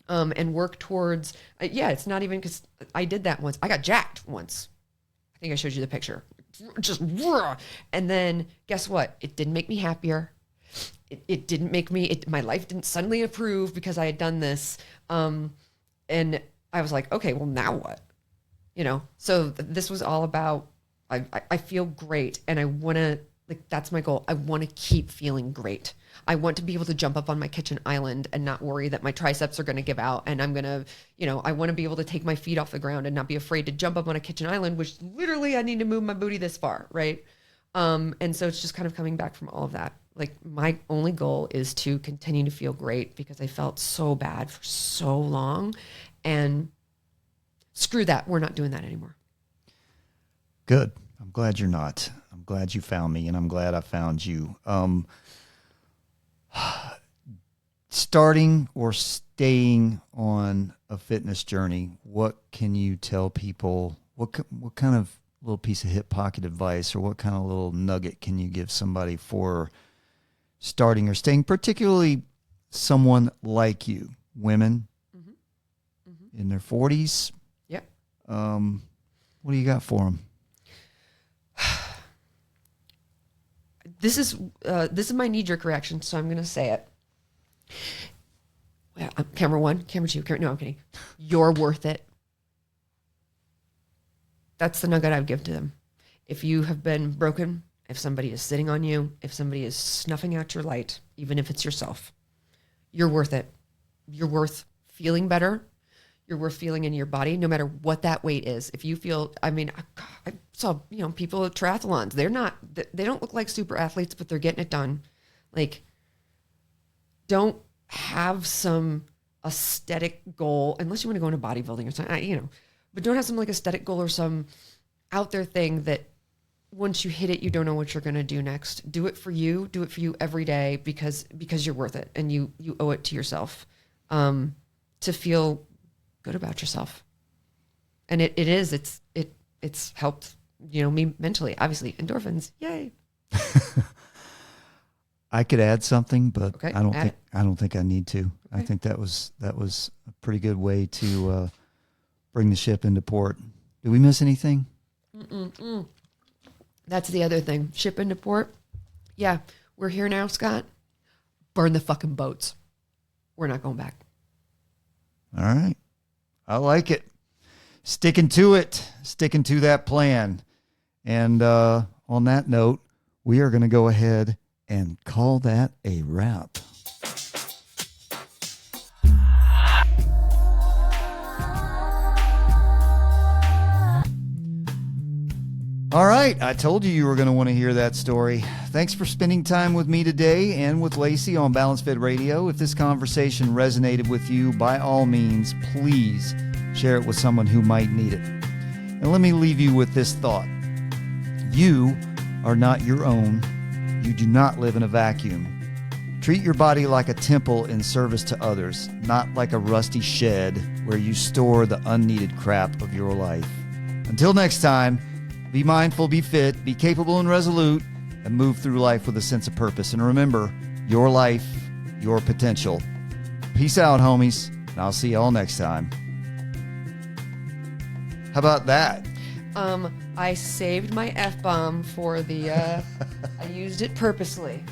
and work towards, it's not even because I did that once. I got jacked once. I think I showed you the picture. Just, and then guess what? It didn't make me happier. It didn't make me, my life didn't suddenly improve because I had done this. And I was like, okay, well now what? So this was all about, I feel great. And I want to, that's my goal. I want to keep feeling great. I want to be able to jump up on my kitchen island and not worry that my triceps are going to give out. And I'm going to, I want to be able to take my feet off the ground and not be afraid to jump up on a kitchen island, which literally I need to move my booty this far. Right. And so it's just kind of coming back from all of that. My only goal is to continue to feel great because I felt so bad for so long, and screw that. We're not doing that anymore. Good. I'm glad you're not. I'm glad you found me, and I'm glad I found you. Starting or staying on a fitness journey, what can you tell people? What kind of little piece of hip pocket advice or what kind of little nugget can you give somebody for starting or staying, particularly someone like you, women in their 40s? Yep. What do you got for them? This is my knee-jerk reaction, so I'm going to say it. Well, camera one, camera two, no, I'm kidding. You're worth it. That's the nugget I would give to them. If you have been broken, if somebody is sitting on you, if somebody is snuffing out your light, even if it's yourself, you're worth it. You're worth feeling better. You're worth feeling in your body, no matter what that weight is. If you feel, I mean, I saw, people at triathlons, they don't look like super athletes, but they're getting it done. Like, don't have some aesthetic goal, unless you want to go into bodybuilding or something, but don't have some like aesthetic goal or some out there thing that once you hit it, you don't know what you're going to do next. Do it for you every day because you're worth it. And you owe it to yourself, to feel good about yourself. And it's helped, me mentally, obviously. Endorphins. Yay. I could add something, but Okay, I don't think I need to. Okay. I think that was a pretty good way to bring the ship into port. Did we miss anything? That's the other thing. Ship into port. Yeah, we're here now, Scott. Burn the fucking boats. We're not going back. All right. I like it. Sticking to it. Sticking to that plan. And on that note, we are going to go ahead and call that a wrap. All right, I told you were going to want to hear that story. Thanks for spending time with me today and with Lacey on Balance Fit Radio. If this conversation resonated with you, by all means, please share it with someone who might need it. And let me leave you with this thought. You are not your own. You do not live in a vacuum. Treat your body like a temple in service to others, not like a rusty shed where you store the unneeded crap of your life. Until next time, be mindful, be fit, be capable and resolute, and move through life with a sense of purpose. And remember, your life, your potential. Peace out, homies, and I'll see y'all next time. How about that? I saved my F-bomb for the, I used it purposely.